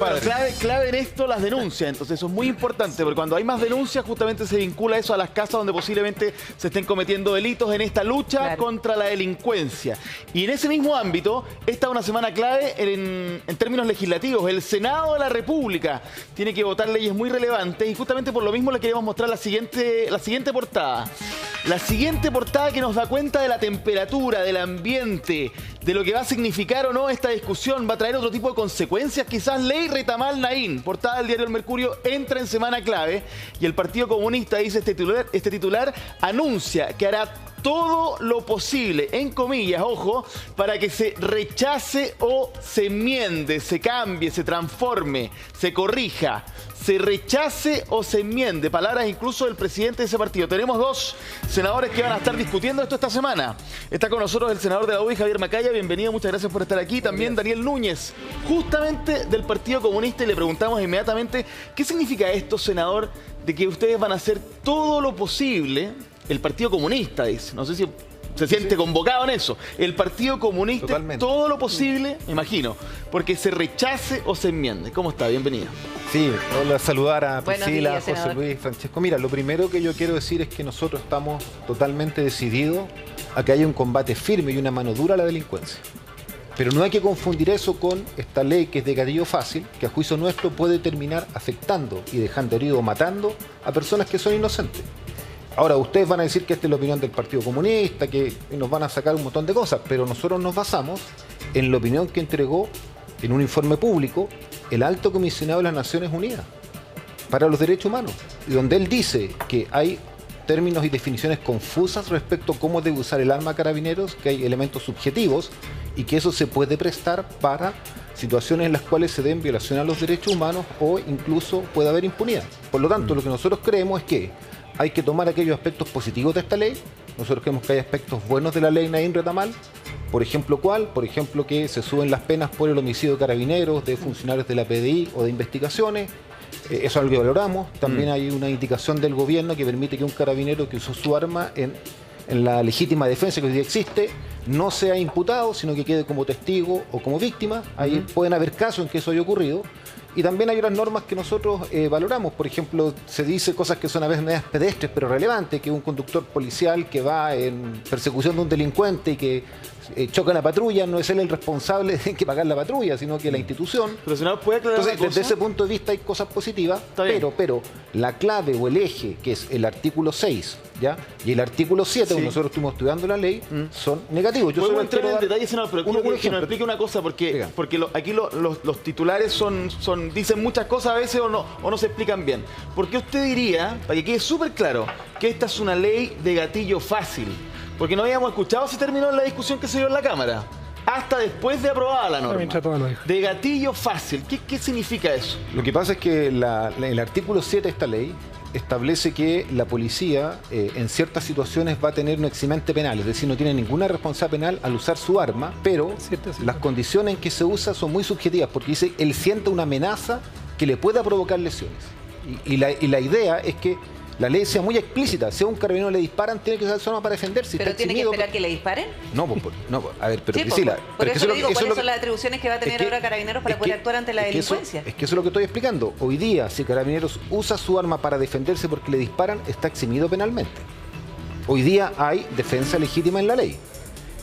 Bueno, clave en esto las denuncias, entonces eso es muy importante, porque cuando hay más denuncias justamente se vincula eso a las casas donde posiblemente se estén cometiendo delitos en esta lucha contra la delincuencia. Y en ese mismo ámbito, esta es una semana clave en términos legislativos. El Senado de la República tiene que votar leyes muy relevantes y justamente por lo mismo le queremos mostrar la siguiente portada. La siguiente portada que nos da cuenta de la temperatura, del ambiente, de lo que va a significar o no esta discusión, va a traer otro tipo de consecuencias, quizás ley Retamal Naín, portada del diario El Mercurio, entra en semana clave y el Partido Comunista, dice este titular, anuncia que hará todo lo posible, en comillas, ojo, para que se rechace o se enmiende, se cambie, se transforme, se corrija, se rechace o se enmiende. Palabras incluso del presidente de ese partido. Tenemos dos senadores que van a estar discutiendo esto esta semana. Está con nosotros el senador de la UDI, Javier Macaya. Bienvenido, muchas gracias por estar aquí. También Daniel Núñez, justamente del Partido Comunista. Y le preguntamos inmediatamente, ¿qué significa esto, senador, de que ustedes van a hacer todo lo posible? El Partido Comunista dice, no sé si se siente convocado en eso. El Partido Comunista, totalmente, todo lo posible, me imagino, porque se rechace o se enmiende. ¿Cómo está? Bienvenido. Sí, hola, saludar a Priscila, días, José senador. Luis, Francesco. Mira, lo primero que yo quiero decir es que nosotros estamos totalmente decididos a que haya un combate firme y una mano dura a la delincuencia. Pero no hay que confundir eso con esta ley que es de gatillo fácil, que a juicio nuestro puede terminar afectando y dejando herido o matando a personas que son inocentes. Ahora, ustedes van a decir que esta es la opinión del Partido Comunista, que nos van a sacar un montón de cosas, pero nosotros nos basamos en la opinión que entregó en un informe público el Alto Comisionado de las Naciones Unidas para los Derechos Humanos, y donde él dice que hay términos y definiciones confusas respecto a cómo debe usar el arma Carabineros, que hay elementos subjetivos y que eso se puede prestar para situaciones en las cuales se den violación a los derechos humanos o incluso puede haber impunidad. Por lo tanto, lo que nosotros creemos es que hay que tomar aquellos aspectos positivos de esta ley. Nosotros creemos que hay aspectos buenos de la ley Naín Retamal. Por ejemplo, ¿cuál? Por ejemplo, que se suben las penas por el homicidio de carabineros, de funcionarios de la PDI o de investigaciones. Eso es algo que valoramos. También hay una indicación del gobierno que permite que un carabinero que usó su arma en la legítima defensa que hoy día existe no sea imputado, sino que quede como testigo o como víctima. Ahí pueden haber casos en que eso haya ocurrido. Y también hay unas normas que nosotros valoramos. Por ejemplo, se dice cosas que son a veces medias pedestres, pero relevantes, que un conductor policial que va en persecución de un delincuente y que choca en la patrulla, no es él el responsable de que pagar la patrulla, sino que la institución. Pero, senador, ¿puede aclarar Entonces, una cosa? desde ese punto de vista hay cosas positivas, pero la clave o el eje, que es el artículo 6, ¿ya? Y el artículo 7, cuando nosotros estuvimos estudiando la ley, son negativos. Yo Podemos solo entrar quiero en dar detalle, senador, pero quiero que nos explique una cosa, porque aquí los titulares dicen muchas cosas a veces o no se explican bien. ¿Por qué usted diría, para que quede súper claro, que esta es una ley de gatillo fácil? Porque no habíamos escuchado ese término en la discusión que se dio en la Cámara, hasta después de aprobada la norma. De gatillo fácil, ¿qué significa eso? Lo que pasa es que el artículo 7 de esta ley establece que la policía en ciertas situaciones va a tener un eximente penal, es decir, no tiene ninguna responsabilidad penal al usar su arma, pero las condiciones en que se usa son muy subjetivas, porque dice, él siente una amenaza que le pueda provocar lesiones. Y la idea es que la ley sea muy explícita. Si a un carabinero le disparan, tiene que usar su arma para defenderse. ¿Pero tiene que esperar que le disparen? No, a ver, pero Sí, Priscila... por pero eso le digo, ¿cuáles son las atribuciones que va a tener ahora Carabineros para poder actuar ante la delincuencia? Es que eso es lo que estoy explicando. Hoy día, si Carabineros usa su arma para defenderse porque le disparan, está eximido penalmente. Hoy día hay defensa legítima en la ley.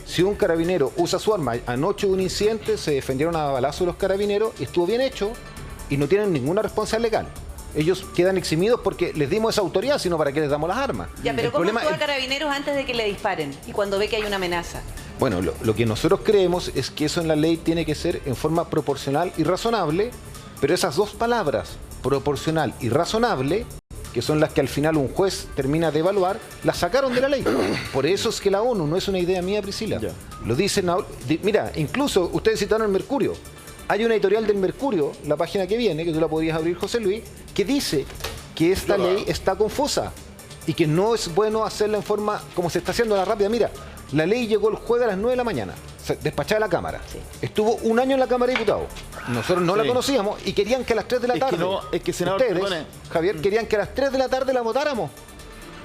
Si un carabinero usa su arma, anoche hubo un incidente, se defendieron a balazos los carabineros y estuvo bien hecho y no tienen ninguna responsabilidad legal. Ellos quedan eximidos porque les dimos esa autoridad, sino para qué les damos las armas. Ya, pero ¿cómo actúa Carabineros antes de que le disparen y cuando ve que hay una amenaza? Bueno, lo que nosotros creemos es que eso en la ley tiene que ser en forma proporcional y razonable, pero esas dos palabras, proporcional y razonable, que son las que al final un juez termina de evaluar, las sacaron de la ley. Por eso es que la ONU, no es una idea mía, Priscila, lo dicen, mira, incluso ustedes citaron el Mercurio. Hay una editorial del Mercurio, la página que viene, que tú la podrías abrir, José Luis, que dice que esta ley está confusa y que no es bueno hacerla en forma como se está haciendo a la rápida. Mira, la ley llegó el jueves a las 9 de la mañana, despachada a la Cámara. Estuvo un año en la Cámara de Diputados. Nosotros no la conocíamos y querían que a las 3 de la tarde, senador, ustedes, Javier, querían que a las 3 de la tarde la votáramos.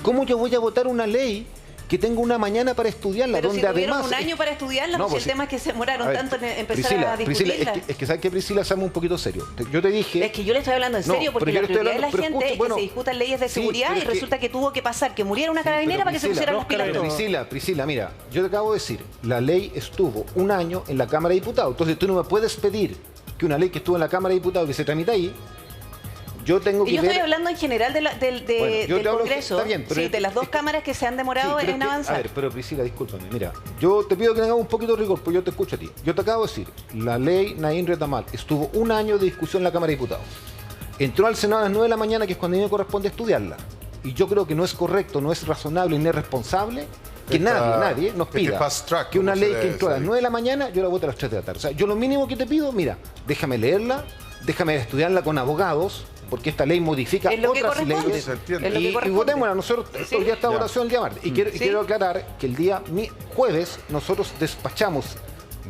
¿Cómo yo voy a votar una ley que tenga una mañana para estudiarla. Pero donde si tuvieron además un año para estudiarla, no, pues el tema es que se demoraron tanto en empezar a discutirla. Es que ¿sabes qué, Priscila? Seamos un poquito serios. Yo te dije... Es que yo le estoy hablando en serio, porque la prioridad de la gente es que se discutan leyes de seguridad y resulta que tuvo que pasar, que muriera una carabinera para que se pusieran las pilas todos. Priscila, mira, yo te acabo de decir, la ley estuvo un año en la Cámara de Diputados, entonces tú no me puedes pedir que una ley que estuvo en la Cámara de Diputados que se tramita ahí, yo tengo que yo estoy hablando en general del Congreso, está bien, pero de las dos cámaras que se han demorado en avanzar. A ver, pero Priscila, discúlpame, mira, yo te pido que hagamos un poquito de rigor, porque yo te escucho a ti. Yo te acabo de decir, la ley Naín Retamal estuvo un año de discusión en la Cámara de Diputados. Entró al Senado a las 9 de la mañana, que es cuando a mí me corresponde estudiarla. Y yo creo que no es correcto, no es razonable ni es responsable que nadie nos pida que una ley que entró a las 9 de la mañana, yo la vote a las 3 de la tarde. O sea, yo lo mínimo que te pido, mira, déjame leerla, déjame estudiarla con abogados, porque esta ley modifica otras leyes. Y votémosla. Nosotros hoy día está votación el día martes. Y quiero aclarar que el día jueves nosotros despachamos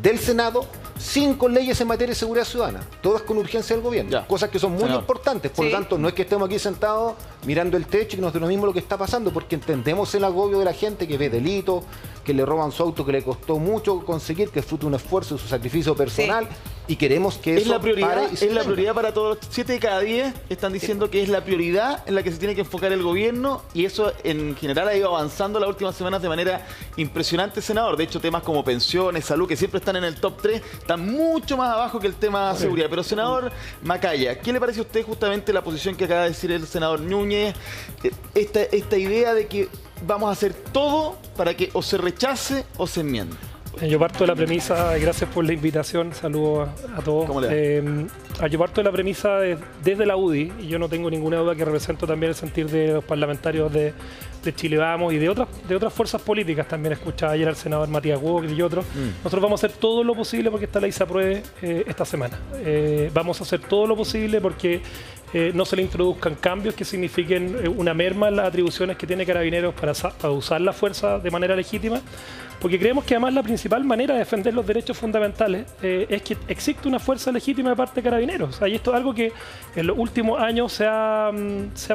del Senado 5 leyes en materia de seguridad ciudadana, todas con urgencia del gobierno, cosas que son muy importantes. Por lo tanto, no es que estemos aquí sentados mirando el techo y que nos dé lo mismo lo que está pasando, porque entendemos el agobio de la gente que ve delitos, que le roban su auto, que le costó mucho conseguir, que es fruto de un esfuerzo, de su sacrificio personal, y queremos que eso la prioridad para todos. 7 de cada 10 están diciendo que es la prioridad en la que se tiene que enfocar el gobierno, y eso en general ha ido avanzando las últimas semanas de manera impresionante, senador. De hecho, temas como pensiones, salud, que siempre están en el top 3, están mucho más abajo que el tema seguridad. Pero, senador Macaya, ¿qué le parece a usted justamente la posición que acaba de decir el senador Núñez? Esta idea de que vamos a hacer todo para que o se rechace o se enmiende. Yo parto de la premisa, y gracias por la invitación, saludos a todos. ¿Cómo le va? Yo parto de la premisa desde la UDI, y yo no tengo ninguna duda que represento también el sentir de los parlamentarios de Chile Vamos y de otras fuerzas políticas. También escuchaba ayer al senador Matías Walker y otros. Nosotros vamos a hacer todo lo posible porque esta ley se apruebe esta semana. Vamos a hacer todo lo posible porque no se le introduzcan cambios que signifiquen una merma en las atribuciones que tiene Carabineros para usar la fuerza de manera legítima, porque creemos que además la principal manera de defender los derechos fundamentales es que existe una fuerza legítima de parte de Carabineros. Y esto es algo que en los últimos años se ha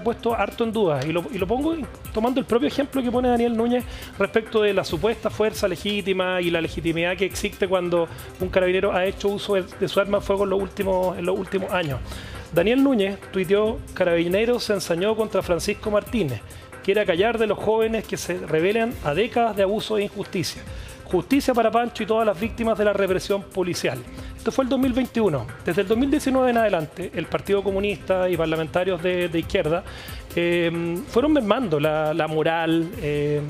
puesto harto en duda, y lo pongo tomando el propio ejemplo que pone Daniel Núñez respecto de la supuesta fuerza legítima y la legitimidad que existe cuando un carabinero ha hecho uso de su arma de fuego en los últimos años. Daniel Núñez tuiteó: Carabineros se ensañó contra Francisco Martínez, quiere acallar de los jóvenes que se rebelan a décadas de abuso e injusticia. Justicia para Pancho y todas las víctimas de la represión policial. Esto fue el 2021. Desde el 2019 en adelante, el Partido Comunista y parlamentarios de izquierda fueron mermando la moral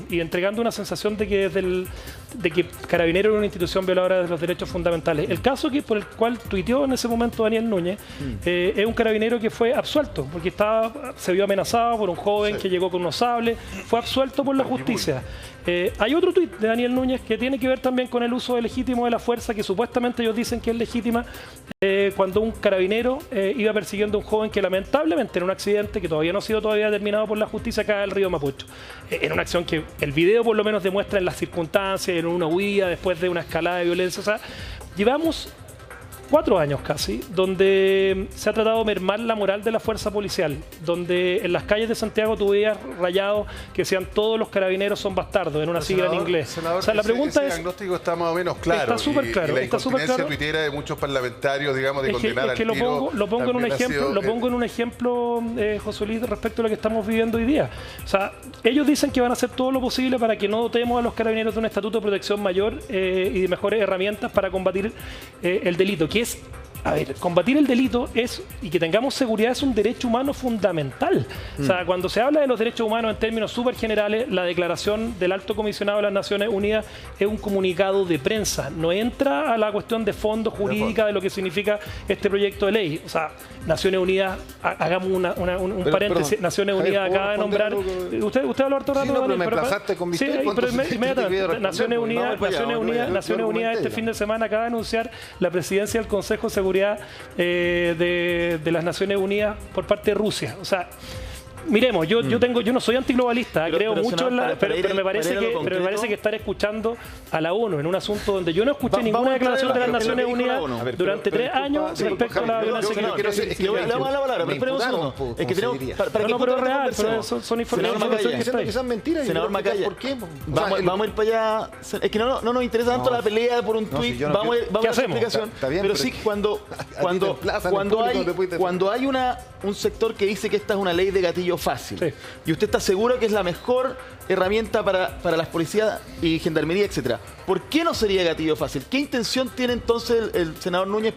y entregando una sensación de que Carabineros era una institución violadora de los derechos fundamentales. El caso por el cual tuiteó en ese momento Daniel Núñez es un carabinero que fue absuelto porque se vio amenazado por un joven que llegó con unos sables, fue absuelto por la justicia. Hay otro tuit de Daniel Núñez que tiene que ver también con el uso legítimo de la fuerza, que supuestamente ellos dicen que es legítima, cuando un carabinero iba persiguiendo a un joven que lamentablemente en un accidente que todavía no ha sido determinado por la justicia cae al río Mapocho. En una acción que el video por lo menos demuestra en las circunstancias, en una huida después de una escalada de violencia. O sea, llevamos 4 años casi, donde se ha tratado de mermar la moral de la fuerza policial, donde en las calles de Santiago tú veías rayados que decían todos los carabineros son bastardos, en una sigla en inglés. Senador, o sea, la pregunta ese es... diagnóstico está más o menos claro. Está súper claro. Y la está súper claro. tuitera de muchos parlamentarios, digamos, de condenar al tiro. Lo pongo en un ejemplo, José Luis, respecto a lo que estamos viviendo hoy día. O sea, ellos dicen que van a hacer todo lo posible para que no dotemos a los carabineros de un estatuto de protección mayor y de mejores herramientas para combatir el delito, que es... A ver, combatir el delito y que tengamos seguridad es un derecho humano fundamental. O sea, cuando se habla de los derechos humanos en términos súper generales, la declaración del Alto Comisionado de las Naciones Unidas es un comunicado de prensa. No entra a la cuestión de fondo jurídica de lo que significa este proyecto de ley. O sea, Naciones Unidas, hagamos un paréntesis, perdón, Naciones Unidas acaba de nombrar... Usted habló harto rato, sí, no, pero me emplazaste con sí, pero inmediatamente, Naciones Unidas este fin de semana acaba de anunciar la presidencia del Consejo de Seguridad de las Naciones Unidas por parte de Rusia. O sea, Miremos, yo no soy antiglobalista, creo mucho en la... Pero me parece que estar escuchando a la ONU en un asunto donde yo no escuché ninguna declaración de las Naciones Unidas durante 3 años respecto a la violencia que le vamos a la palabra, pero esperemos un segundo. Es que tenemos... pero es real, son informaciones que son mentiras. Senador Macaya, ¿por qué? Vamos a ir para allá. Es que no nos interesa tanto la pelea por un tuit. Vamos a la explicación. Pero sí, cuando hay un sector que dice que esta es una ley de gatillo fácil, sí, y usted está seguro que es la mejor herramienta para las policías y gendarmería, etcétera, ¿por qué no sería gatillo fácil? ¿Qué intención tiene entonces el senador Núñez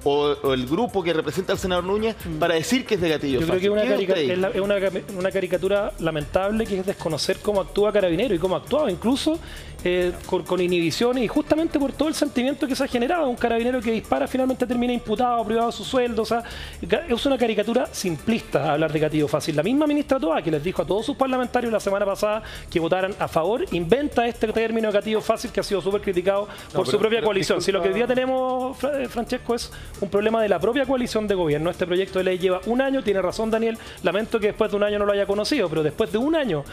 o el grupo que representa al senador Núñez para decir que es de gatillo fácil? Yo creo que es una caricatura lamentable, que es desconocer cómo actúa Carabineros y cómo actuaba incluso con inhibiciones, y justamente por todo el sentimiento que se ha generado. Un carabinero que dispara finalmente termina imputado, privado de su sueldo. O sea, es una caricatura simplista hablar de gatillo fácil. La misma ministra Toa, que les dijo a todos sus parlamentarios la semana pasada que votaran a favor, inventa este término de gatillo fácil, que ha sido súper criticado por su propia coalición. Si lo que hoy día tenemos, Francesco, es un problema de la propia coalición de gobierno. Este proyecto de ley lleva 1 año, tiene razón Daniel, lamento que después de 1 año no lo haya conocido, pero después de 1 año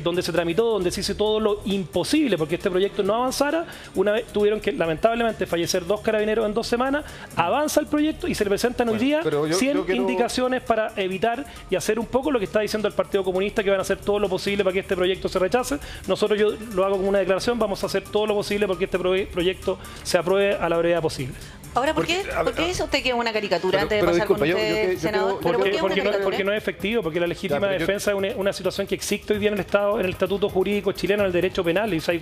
donde se tramitó, donde se hizo todo lo imposible porque este proyecto no avanzara, una vez tuvieron que lamentablemente fallecer 2 carabineros en 2 semanas, avanza el proyecto y se le presentan hoy día 100 indicaciones para evitar y hacer un poco lo que está diciendo el Partido Comunista, que van a hacer todo lo posible para que este proyecto se rechace. Nosotros, yo lo hago como una declaración, vamos a hacer todo lo posible porque este proyecto se apruebe a la brevedad posible. Ahora, ¿por qué dice usted que es una caricatura antes de pasar con usted, senador? Porque no es efectivo, porque la legítima defensa es una situación que existe hoy día en el Estado, en el estatuto jurídico chileno, en el derecho penal. Y, o sea,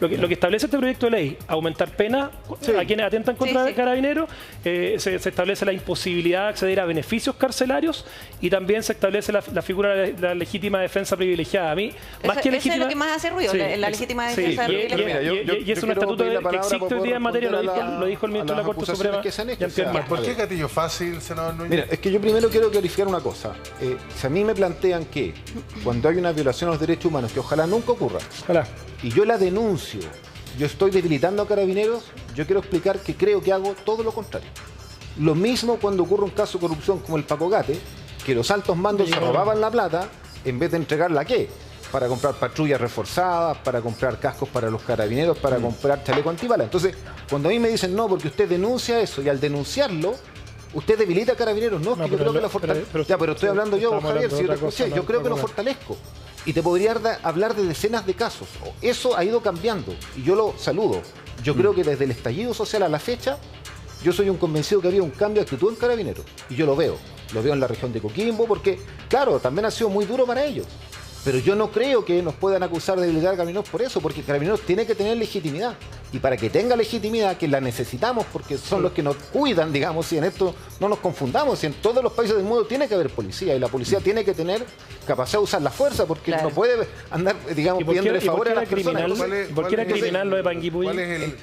lo que establece este proyecto de ley, aumentar pena a quienes atentan contra carabineros, se establece la imposibilidad de acceder a beneficios carcelarios y también se establece la figura de la legítima defensa privilegiada. A mí, más que legítima, eso es lo que más hace ruido, la legítima defensa privilegiada. Y es un estatuto que existe hoy día en materia, lo dijo el ministro de la Corte Suprema. ¿Por qué gatillo fácil, senador Núñez? Mira, es que yo primero quiero clarificar una cosa. Si a mí me plantean que cuando hay una violación a los derechos humanos, que ojalá nunca ocurra, y yo la denuncio, yo estoy debilitando a Carabineros, yo quiero explicar que creo que hago todo lo contrario. Lo mismo cuando ocurre un caso de corrupción como el Paco Gate, que los altos mandos se robaban la plata en vez de entregarla, ¿qué? Para comprar patrullas reforzadas, para comprar cascos para los carabineros, para comprar chaleco antibalas. Entonces, cuando a mí me dicen no, porque usted denuncia eso, y al denunciarlo, usted debilita a Carabineros. No, es que yo creo que lo fortalezco. Pero estoy hablando yo, Javier, si yo te escuché, yo creo que lo fortalezco. Y te podría hablar de decenas de casos. Eso ha ido cambiando, y yo lo saludo. Yo creo que desde el estallido social a la fecha, yo soy un convencido que había un cambio de actitud en Carabineros. Y yo lo veo en la región de Coquimbo, porque, claro, también ha sido muy duro para ellos. Pero yo no creo que nos puedan acusar de debilitar a Carabineros por eso, porque Carabineros tiene que tener legitimidad. Y para que tenga legitimidad, que la necesitamos, porque son los que nos cuidan, digamos, y en esto no nos confundamos, y en todos los países del mundo tiene que haber policía, y la policía tiene que tener capacidad de usar la fuerza, porque no puede andar, digamos, pidiéndole favores a las personas. ¿Por qué era criminal lo de Panguipulli?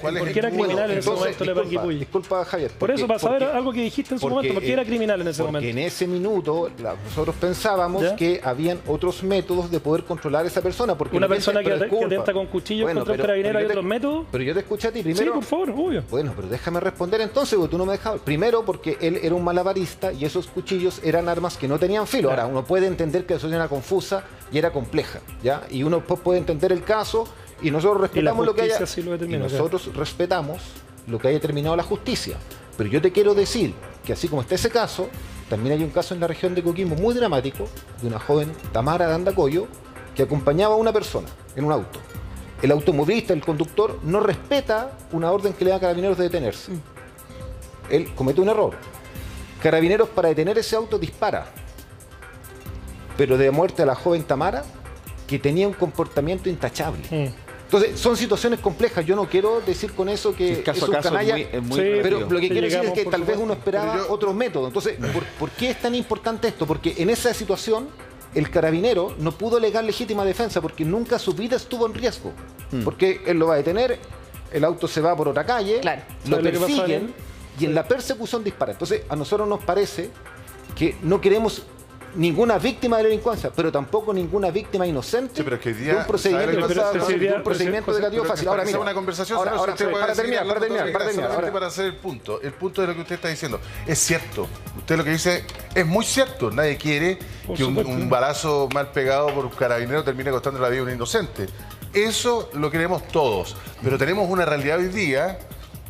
¿Por qué era criminal en ese momento lo de Panguipulli? Disculpa, Javier. Por eso, para saber algo que dijiste en su momento, ¿por qué era criminal en ese momento? Porque en ese minuto nosotros pensábamos que habían otros métodos de poder controlar a esa persona. Porque una persona que atenta con cuchillos contra un carabinero, ¿hay otros métodos? Pero yo te escuché a ti primero. Sí, por favor, obvio. Bueno, pero déjame responder entonces, porque tú no me dejabas. Primero, porque él era un malabarista y esos cuchillos eran armas que no tenían filo. Ahora, uno puede entender que eso era confusa y era compleja, ¿ya? Y uno puede entender el caso y nosotros respetamos lo que haya... Y nosotros respetamos lo que haya determinado la justicia. Pero yo te quiero decir que así como está ese caso, también hay un caso en la región de Coquimbo muy dramático de una joven, Tamara de Andacoyo, que acompañaba a una persona en un auto. El automovilista, el conductor, no respeta una orden que le da a Carabineros de detenerse. Él comete un error. Carabineros, para detener ese auto, dispara. Pero de muerte a la joven Tamara, que tenía un comportamiento intachable. Entonces, son situaciones complejas. Yo no quiero decir con eso que es un canalla, pero lo que quiero decir es que tal vez uno esperaba otros métodos. Entonces, ¿por qué es tan importante esto? Porque en esa situación el carabinero no pudo alegar legítima defensa porque nunca su vida estuvo en riesgo. Porque él lo va a detener, el auto se va por otra calle, lo persiguen y en la persecución dispara. Entonces, a nosotros nos parece que no queremos ninguna víctima de la delincuencia, pero tampoco ninguna víctima inocente de un procedimiento de gatillo fácil. Ahora, mira, una conversación para terminar. Para hacer el punto de lo que usted está diciendo. Es cierto, usted lo que dice es muy cierto. Nadie quiere que un balazo mal pegado por un carabinero termine costando la vida a un inocente. Eso lo queremos todos, pero tenemos una realidad hoy día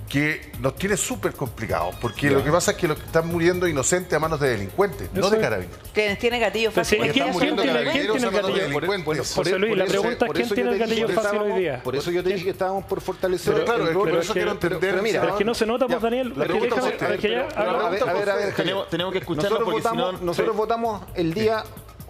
que nos tiene súper complicados, porque lo que pasa es que los que están muriendo inocentes a manos de delincuentes, no de carabineros. Tiene gatillo fácil. Están muriendo carabineros a manos de delincuentes. José Luis, la pregunta es ¿quién tiene el gatillo fácil hoy día? Por eso yo te dije que estábamos por fortalecer. Pero claro, por eso quiero entender. Pero mira, es que no se nota, pues, Daniel. A ver, tenemos que escucharlo porque nosotros votamos el día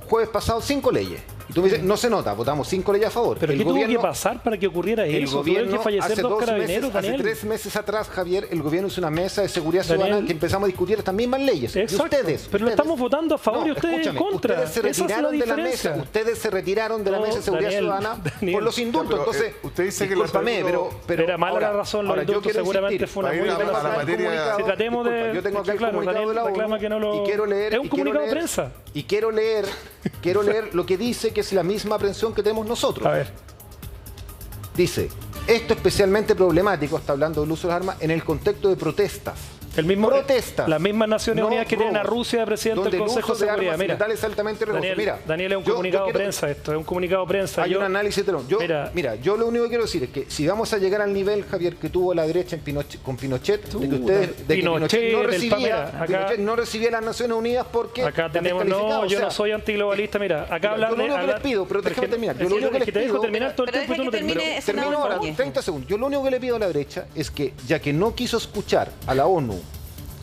jueves pasado 5 leyes. Y tú me dices, no se nota, votamos 5 leyes a favor. ¿Pero qué tuvo que pasar para que ocurriera eso? ¿Tuvieron que fallecer 2 carabineros, Daniel? Hace 3 meses atrás, Javier, el gobierno hizo una mesa de seguridad ciudadana que empezamos a discutir estas mismas leyes. Exacto. Pero lo estamos votando a favor y ustedes en contra. Ustedes se retiraron de la mesa. Ustedes se retiraron de la mesa de seguridad ciudadana por los indultos. Entonces, usted dice que pero era mala la razón, los indultos seguramente fue una buena materia. Si tratemos de... Yo tengo acá el comunicado de la ONU y quiero leer... Es un comunicado de prensa. Y quiero leer lo que dice que es la misma aprehensión que tenemos nosotros. A ver. Dice, esto es especialmente problemático, está hablando del uso de las armas, en el contexto de protestas. Las mismas Naciones Unidas que tienen a Rusia de presidente del Consejo de Seguridad. Mira, es altamente Daniel, es un comunicado de prensa esto, es un comunicado de prensa. Hay un análisis de yo lo único que quiero decir es que si vamos a llegar al nivel, Javier, que tuvo la derecha con Pinochet, de que Pinochet no recibía las Naciones Unidas porque... Acá tenemos, yo no soy antiglobalista, mira, acá hablar de... Yo lo único que les pido, pero déjame terminar. Yo lo único que les pido... terminar todo el tiempo y tú no terminas. Termino ahora, 30 segundos. Yo lo único que le pido a la derecha es que, ya que no quiso escuchar a la ONU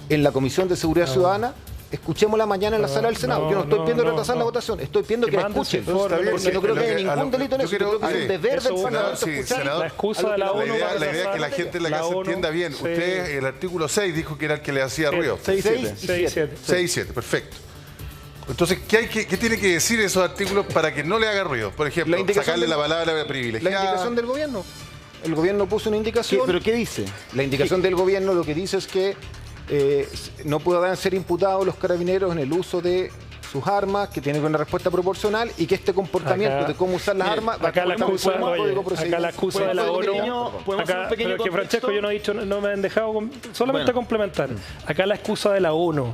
en la Comisión de Seguridad Ciudadana, escuchémosla mañana en la sala del Senado. Yo no estoy pidiendo retrasar la votación, estoy pidiendo que la escuchen. Porque no creo que haya ningún delito en eso. Creo que es un deber del Parlamento escuchar. La excusa de la ONU. La idea es que la gente en la casa entienda bien. Usted, el artículo 6 dijo que era el que le hacía ruido. 6 y 7. 6 y 7, perfecto. Entonces, ¿qué tiene que decir esos artículos para que no le haga ruido? Por ejemplo, sacarle la palabra privilegiada. La indicación del gobierno. El gobierno puso una indicación. ¿Pero qué dice? La indicación del gobierno lo que dice es que no puedan ser imputados los carabineros en el uso de sus armas, que tienen una respuesta proporcional y que este comportamiento de cómo usar las armas acá la excusa de la ONU pero que Francesco yo no he dicho, no me han dejado solamente complementar. Acá la excusa de la ONU,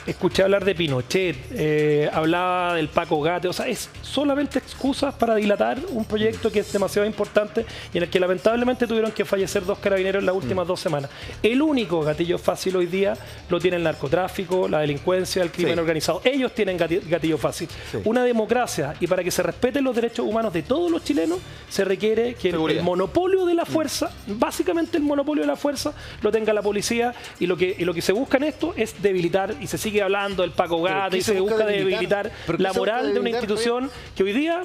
escuché hablar de Pinochet, hablaba del Paco Gate, o sea, es solamente excusas para dilatar un proyecto que es demasiado importante y en el que lamentablemente tuvieron que fallecer 2 carabineros en las últimas 2 semanas. El único gatillo fácil hoy día lo tiene el narcotráfico, la delincuencia, el crimen organizado. Ellos tienen gatillo fácil. Una democracia, y para que se respeten los derechos humanos de todos los chilenos, se requiere que el monopolio de la fuerza, básicamente el monopolio de la fuerza, lo tenga la policía, y lo que se busca en esto es debilitar, y se sigue hablando del Paco Gate, y se busca debilitar la moral de una institución que hoy día,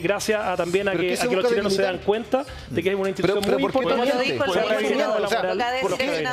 gracias a también a que los chilenos se dan cuenta de que es una institución muy importante.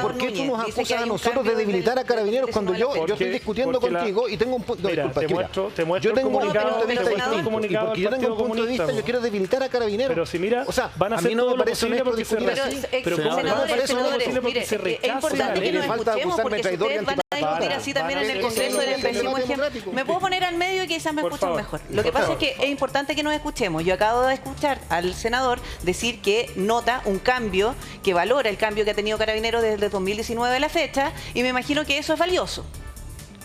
¿Por qué tú nos acusas a nosotros de debilitar a Carabineros cuando yo estoy discutiendo contigo y tengo un punto? Mira, te muestro yo tengo un punto de vista distinto. Y porque yo tengo un punto de vista, yo quiero debilitar a Carabineros. Pero si mira, o sea, van a hacer no todo me parece lo posible porque se pero ¿cómo no me parece todo lo posible porque se rechaza la ley? Es importante que nos escuchemos porque si ustedes van a discutir así también en el Congreso del pésimo ejemplo. Me puedo poner al medio y quizás me escuchen mejor. Lo que pasa es que es importante que nos escuchemos. Yo acabo de escuchar al senador decir que nota un cambio, que valora el cambio que ha tenido Carabineros desde 2019 a la fecha, y me imagino que eso es valioso.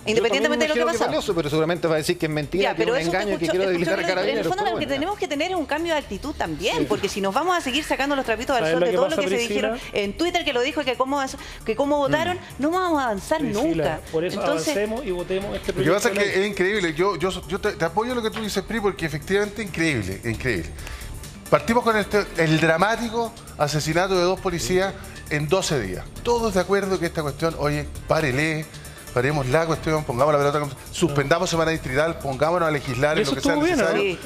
Independientemente de lo que pasa. Pero seguramente va a decir que es mentira, que es un engaño, que quiero debilitar a Carabineros. En el fondo lo que tenemos que tener es un cambio de actitud también, porque si nos vamos a seguir sacando los trapitos al sol de todo lo que se dijeron en Twitter, que lo dijo, que cómo votaron, no vamos a avanzar nunca. Por eso avancemos y votemos este proyecto. Lo que pasa es que es increíble. Yo te apoyo lo que tú dices, Pri, porque efectivamente es increíble. Partimos con el dramático asesinato de 2 policías en 12 días. Todos de acuerdo que esta cuestión, oye, paremos la cuestión, pongamos la pelota, suspendamos semana distrital, pongámonos a legislar en lo que sea necesario.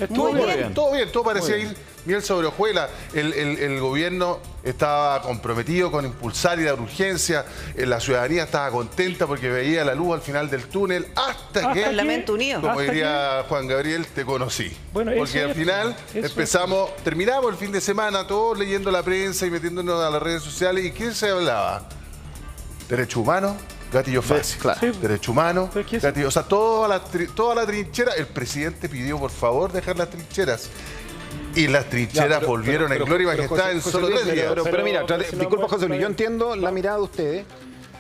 Todo parecía ir miel sobre hojuelas. El gobierno estaba comprometido con impulsar y dar urgencia, la ciudadanía estaba contenta porque veía la luz al final del túnel, hasta que, Parlamento Unido, como diría Juan Gabriel, te conocí. Bueno, porque al final terminamos el fin de semana todos leyendo la prensa y metiéndonos a las redes sociales. ¿Y qué se hablaba? Derechos humanos, gatillo fácil. Derecho humano, gatillo, o sea, toda la trinchera. El presidente pidió, por favor, dejar las trincheras. Y las trincheras volvieron en gloria y majestad en solo 3 días. Pero mira, disculpa, José Luis, yo entiendo la mirada de ustedes,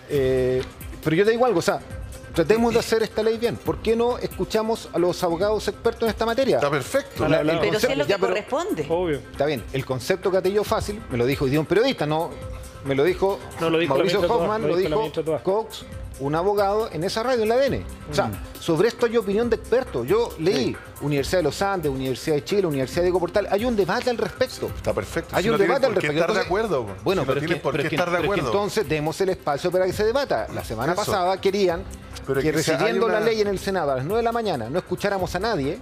pero yo te digo algo, o sea, tratemos de hacer esta ley bien. ¿Por qué no escuchamos a los abogados expertos en esta materia? Está perfecto. Pero si es lo que corresponde. Obvio. Está bien, el concepto gatillo fácil me lo dijo hoy día un periodista, no me lo dijo, Mauricio Hoffman, lo dijo Cox, un abogado en esa radio, en la ADN. O sea, sobre esto hay opinión de expertos. Yo leí Universidad de los Andes, Universidad de Chile, Universidad de Portal. Hay un debate al respecto. Está perfecto. Hay un debate al respecto. ¿Por qué estar de acuerdo? Bueno, pero entonces demos el espacio para que se debata. La semana pasada querían que recibiendo la ley en el Senado a las 9 de la mañana no escucháramos a nadie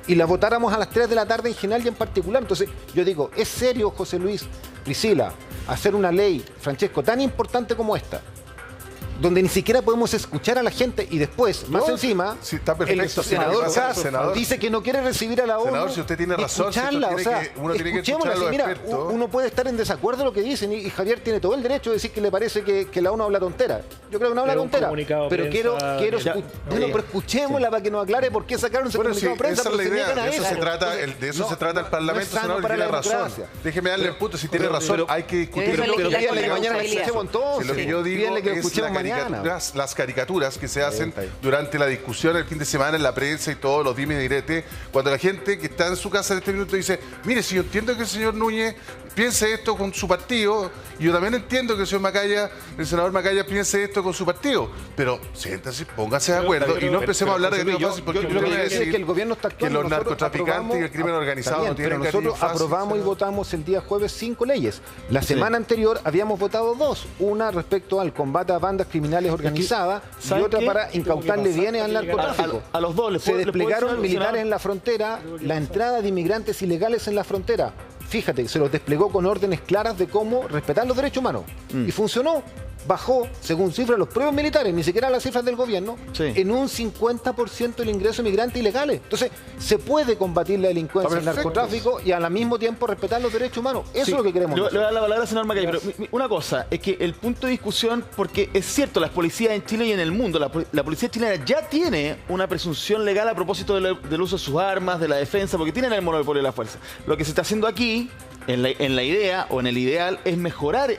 y la votáramos a las 3 de la tarde en general y en particular. Entonces, yo digo, ¿es serio, José Luis, Priscila, hacer una ley, Francesco, tan importante como esta, donde ni siquiera podemos escuchar a la gente y después, más encima, sí, está perfecto, el senador dice que no quiere recibir a la ONU? Senador, si usted tiene razón, escucharla, uno tiene que escuchar a los expertos. Uno puede estar en desacuerdo de lo que dicen y Javier tiene todo el derecho de decir que le parece que la ONU habla tontera. Yo creo que no habla tontera, pero quiero pero escuchémosla para que nos aclare por qué sacaron ese comunicado de prensa. Esa es la idea, de eso se trata el Parlamento, senador, y tiene razón. Déjeme darle el punto, si tiene razón, hay que discutirlo. Pero pídale que mañana escuchemos entonces. Lo que yo digo es las caricaturas que se hacen durante la discusión el fin de semana en la prensa y todos los dimes y diretes, cuando la gente que está en su casa en este minuto dice, mire, si yo entiendo que el señor Núñez piense esto con su partido, y yo también entiendo que el señor Macaya, el senador Macaya piense esto con su partido, pero siéntense, pónganse de acuerdo y no empecemos a hablar de gatillo fácil, porque yo voy a decir que el gobierno está actuando, que los narcotraficantes y el crimen organizado no tienen gatillo nosotros fácil. Aprobamos y votamos el día jueves 5 leyes. La semana anterior habíamos votado 2, una respecto al combate a bandas criminales organizadas y otra para incautarle bienes al narcotráfico. A los dos se desplegaron militares en la frontera, la entrada de inmigrantes ilegales en la frontera. Fíjate, se los desplegó con órdenes claras de cómo respetar los derechos humanos. Y funcionó. Bajó, según cifras los propios militares, ni siquiera las cifras del gobierno, en un 50% el ingreso de migrantes ilegales. Entonces, se puede combatir la delincuencia, el narcotráfico y al mismo tiempo respetar los derechos humanos. Eso es lo que queremos. Le voy a dar la palabra al senador Macaya, pero una cosa, es que el punto de discusión, porque es cierto, las policías en Chile y en el mundo, la policía chilena ya tiene una presunción legal a propósito del uso de sus armas, de la defensa, porque tienen el monopolio de la fuerza. Lo que se está haciendo aquí, en la idea o en el ideal, es mejorar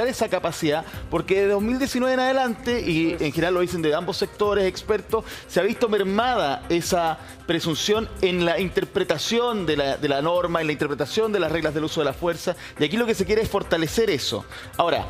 esa capacidad, porque de 2019 en adelante, y en general lo dicen de ambos sectores expertos, se ha visto mermada esa presunción en la interpretación de la norma, en la interpretación de las reglas del uso de la fuerza, y aquí lo que se quiere es fortalecer eso. Ahora,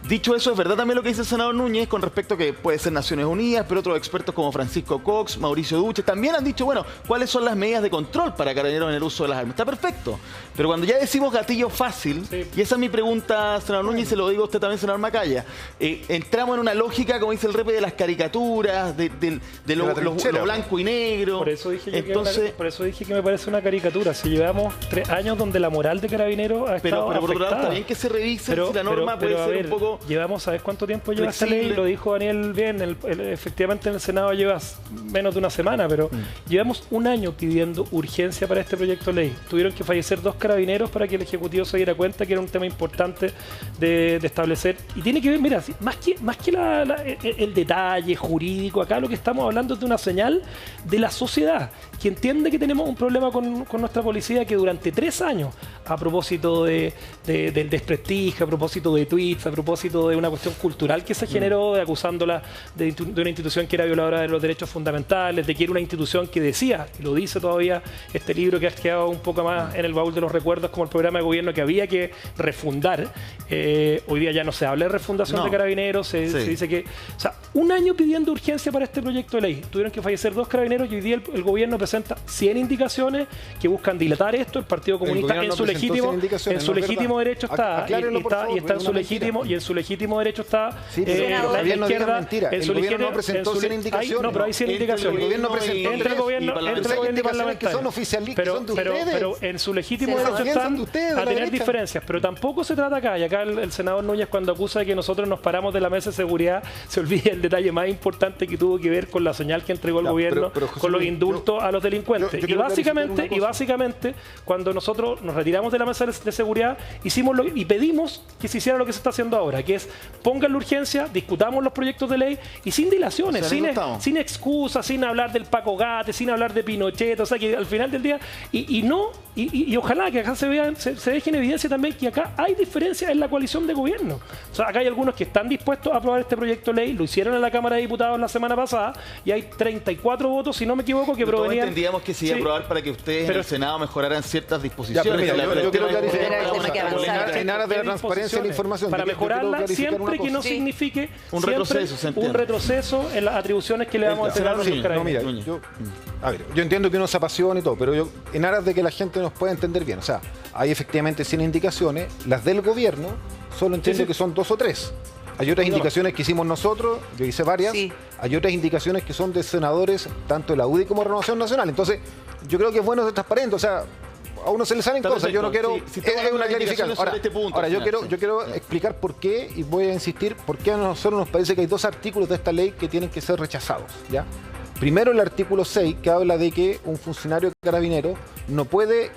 dicho eso, es verdad también lo que dice el senador Núñez con respecto a que puede ser Naciones Unidas, pero otros expertos como Francisco Cox, Mauricio Duche, también han dicho, bueno, ¿cuáles son las medidas de control para Carabineros en el uso de las armas? Está perfecto. Pero cuando ya decimos gatillo fácil, y esa es mi pregunta, senador Núñez, y se lo digo a usted también, senador Macaya, entramos en una lógica, como dice el repe, de las caricaturas, de lo blanco y negro. Por eso dije que me parece una caricatura. Si llevamos 3 años donde la moral de Carabineros ha estado pero por otro lado, está bien que se revise si la norma puede ser un poco... Llevamos, ¿sabes cuánto tiempo lleva esta ley? Lo dijo Daniel bien, efectivamente en el Senado lleva menos de una semana, pero llevamos un año pidiendo urgencia para este proyecto de ley. Tuvieron que fallecer 2 carabineros para que el Ejecutivo se diera cuenta que era un tema importante de establecer. Y tiene que ver, mira, más que el detalle jurídico, acá lo que estamos hablando es de una señal de la sociedad, que entiende que tenemos un problema con nuestra policía, que durante 3 años, a propósito del desprestigio, a propósito de tweets, a propósito de una cuestión cultural que se generó, acusándola de una institución que era violadora de los derechos fundamentales, de que era una institución que decía, y lo dice todavía este libro que ha quedado un poco más en el baúl de los recuerdos como el programa de gobierno, que había que refundar. Hoy día ya no se habla de refundación de Carabineros, se dice que... O sea, un año pidiendo urgencia para este proyecto de ley. Tuvieron que fallecer 2 carabineros y hoy día el gobierno presenta 100 indicaciones que buscan dilatar esto. El Partido Comunista en su legítimo derecho está, y está en su legítimo, y en su legítimo derecho está la izquierda. El gobierno no presentó 100 indicaciones. No, pero hay 100 indicaciones. El gobierno presentó entre el gobierno y parlamentario, que son oficialistas, que son de ustedes. Pero en su legítimo derecho están a tener diferencias. Pero tampoco se trata acá, y acá el senador Núñez, cuando acusa de que nosotros nos paramos de la mesa de seguridad, se olvida el detalle más importante que tuvo que ver con la señal que entregó el gobierno con los indultos a los delincuentes. Y básicamente, cuando nosotros nos retiramos de la mesa de seguridad, hicimos y pedimos que se hiciera lo que se está haciendo ahora. ahora, que es pongan la urgencia, discutamos los proyectos de ley y sin dilaciones, sin excusas, sin hablar del Paco Gate, sin hablar de Pinochet, o sea que al final del día, y ojalá que acá se deje en evidencia también que acá hay diferencias en la coalición de gobierno. O sea, acá hay algunos que están dispuestos a aprobar este proyecto de ley, lo hicieron en la Cámara de Diputados la semana pasada y hay 34 votos, si no me equivoco, que provenían... Entendíamos que se iba a aprobar para que ustedes en el Senado mejoraran ciertas disposiciones. Ya, yo quiero clarificar en aras de la transparencia de la información. Para mejorarla siempre que no signifique un retroceso en las atribuciones que le damos al Senado. Yo entiendo que uno se apasiona y todo, pero en aras de que la gente nos pueda entender bien, o sea, hay efectivamente 100 indicaciones, las del gobierno solo entiendo que son 2 o 3. Hay otras indicaciones que hicimos nosotros, yo hice varias, hay otras indicaciones que son de senadores, tanto de la UDI como de Renovación Nacional. Entonces, yo creo que es bueno ser transparente, o sea, a uno se le salen cosas, yo no quiero... es una clarificación. Ahora, yo quiero explicar por qué, y voy a insistir, por qué a nosotros nos parece que hay 2 artículos de esta ley que tienen que ser rechazados, ¿ya? Primero, el artículo 6, que habla de que un funcionario carabinero no puede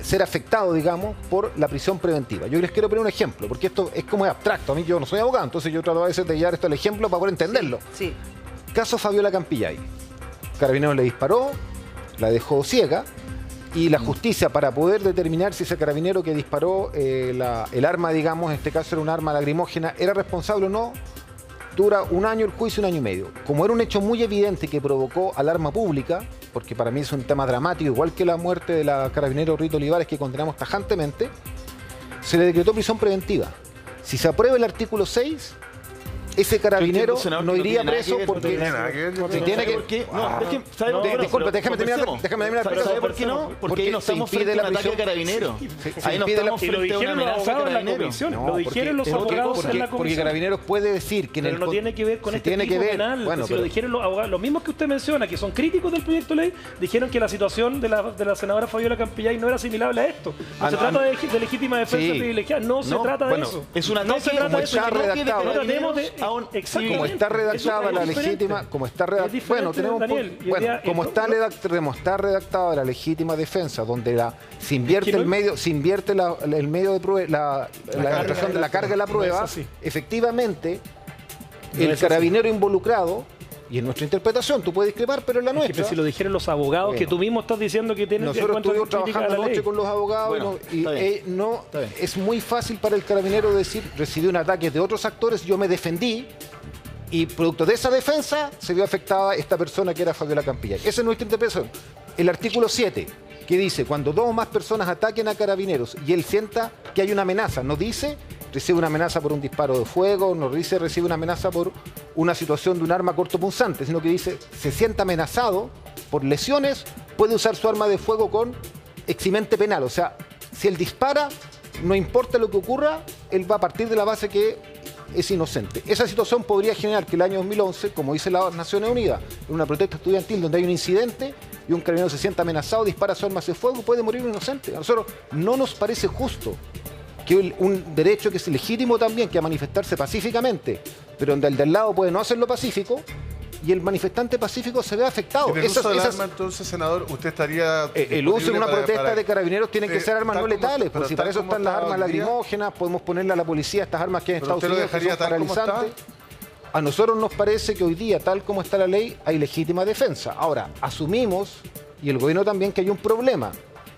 ser afectado, digamos, por la prisión preventiva. Yo les quiero poner un ejemplo, porque esto es como abstracto. A mí yo no soy abogado, entonces yo trato a veces de llevar esto al ejemplo para poder entenderlo. Sí. Caso Fabiola Campillay. Carabinero le disparó, la dejó ciega, y la justicia, para poder determinar si ese carabinero que disparó el arma, digamos, en este caso era un arma lacrimógena, era responsable o no, dura 1 año el juicio, 1 año y medio. Como era un hecho muy evidente que provocó alarma pública, porque para mí es un tema dramático, igual que la muerte de la carabinero Rita Olivares, que condenamos tajantemente, se le decretó prisión preventiva. Si se aprueba el artículo 6, ese carabinero no iría preso porque... Disculpe, déjame terminar la explicación. ¿Sabe por qué no? Porque ahí no estamos frente a un ataque a Carabineros. Ahí no estamos frente a una amenaza a Carabineros. Lo dijeron los abogados en la comisión. Porque Carabineros puede decir que... Pero no tiene que ver con este tipo penal. Si lo dijeron los abogados, los mismos que usted menciona, que son críticos del proyecto de ley, dijeron que la situación de la senadora Fabiola Campillay no era asimilable a esto. No se trata de legítima defensa privilegiada, no se trata de eso. Es un ataque, no se trata de eso. No tratemos de... Como está redactada la legítima, como está redactada la legítima defensa, donde se invierte el medio de prueba, la carga de la prueba, efectivamente el carabinero involucrado, y en nuestra interpretación, tú puedes discrepar, pero en la nuestra... si lo dijeron los abogados, que tú mismo estás diciendo que tienen... Nosotros estuvimos trabajando anoche con los abogados es muy fácil para el carabinero decir, recibí un ataque de otros actores, yo me defendí, y producto de esa defensa se vio afectada esta persona que era Fabiola Campillay. Esa es nuestra interpretación. El artículo 7, que dice, cuando 2 o más personas ataquen a carabineros y él sienta que hay una amenaza, no dice recibe una amenaza por un disparo de fuego, no dice recibe una amenaza por una situación de un arma cortopunzante, sino que dice se sienta amenazado por lesiones, puede usar su arma de fuego con eximente penal. O sea, si él dispara, no importa lo que ocurra, él va a partir de la base que es inocente. Esa situación podría generar que el año 2011, como dice las Naciones Unidas, en una protesta estudiantil donde hay un incidente y un carabinero se sienta amenazado, dispara su arma de fuego, puede morir un inocente. A nosotros no nos parece justo que un derecho que es legítimo también, que a manifestarse pacíficamente, pero donde el del lado puede no hacerlo pacífico, y el manifestante pacífico se ve afectado. En el uso del arma, entonces, senador, usted estaría... el uso en una protesta de carabineros tiene que ser armas no letales, porque si para eso están las armas lacrimógenas, podemos ponerle a la policía estas armas que en Estados Unidos son paralizantes. A nosotros nos parece que hoy día, tal como está la ley, hay legítima defensa. Ahora, asumimos, y el gobierno también, que hay un problema,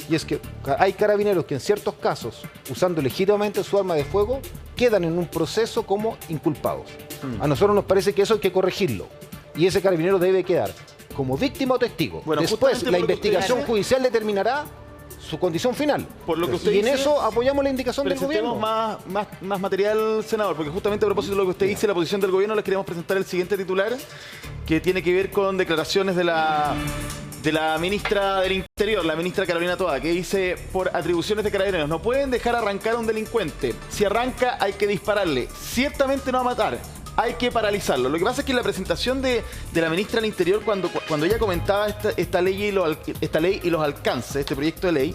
y es que hay carabineros que en ciertos casos, usando legítimamente su arma de fuego, quedan en un proceso como inculpados. A nosotros nos parece que eso hay que corregirlo. Y ese carabinero debe quedar como víctima o testigo. Bueno, después la investigación judicial determinará su condición final. Por lo que usted en dice, eso apoyamos la indicación del gobierno. Más material, senador, porque justamente a propósito de lo que usted dice, la posición del gobierno, les queremos presentar el siguiente titular, que tiene que ver con declaraciones de la ministra del Interior, la ministra Carolina Toa, que dice, por atribuciones de carabineros, no pueden dejar arrancar a un delincuente. Si arranca, hay que dispararle. Ciertamente no va a matar. Hay que paralizarlo. Lo que pasa es que en la presentación de la ministra del Interior, cuando ella comentaba esta ley y los alcances, este proyecto de ley,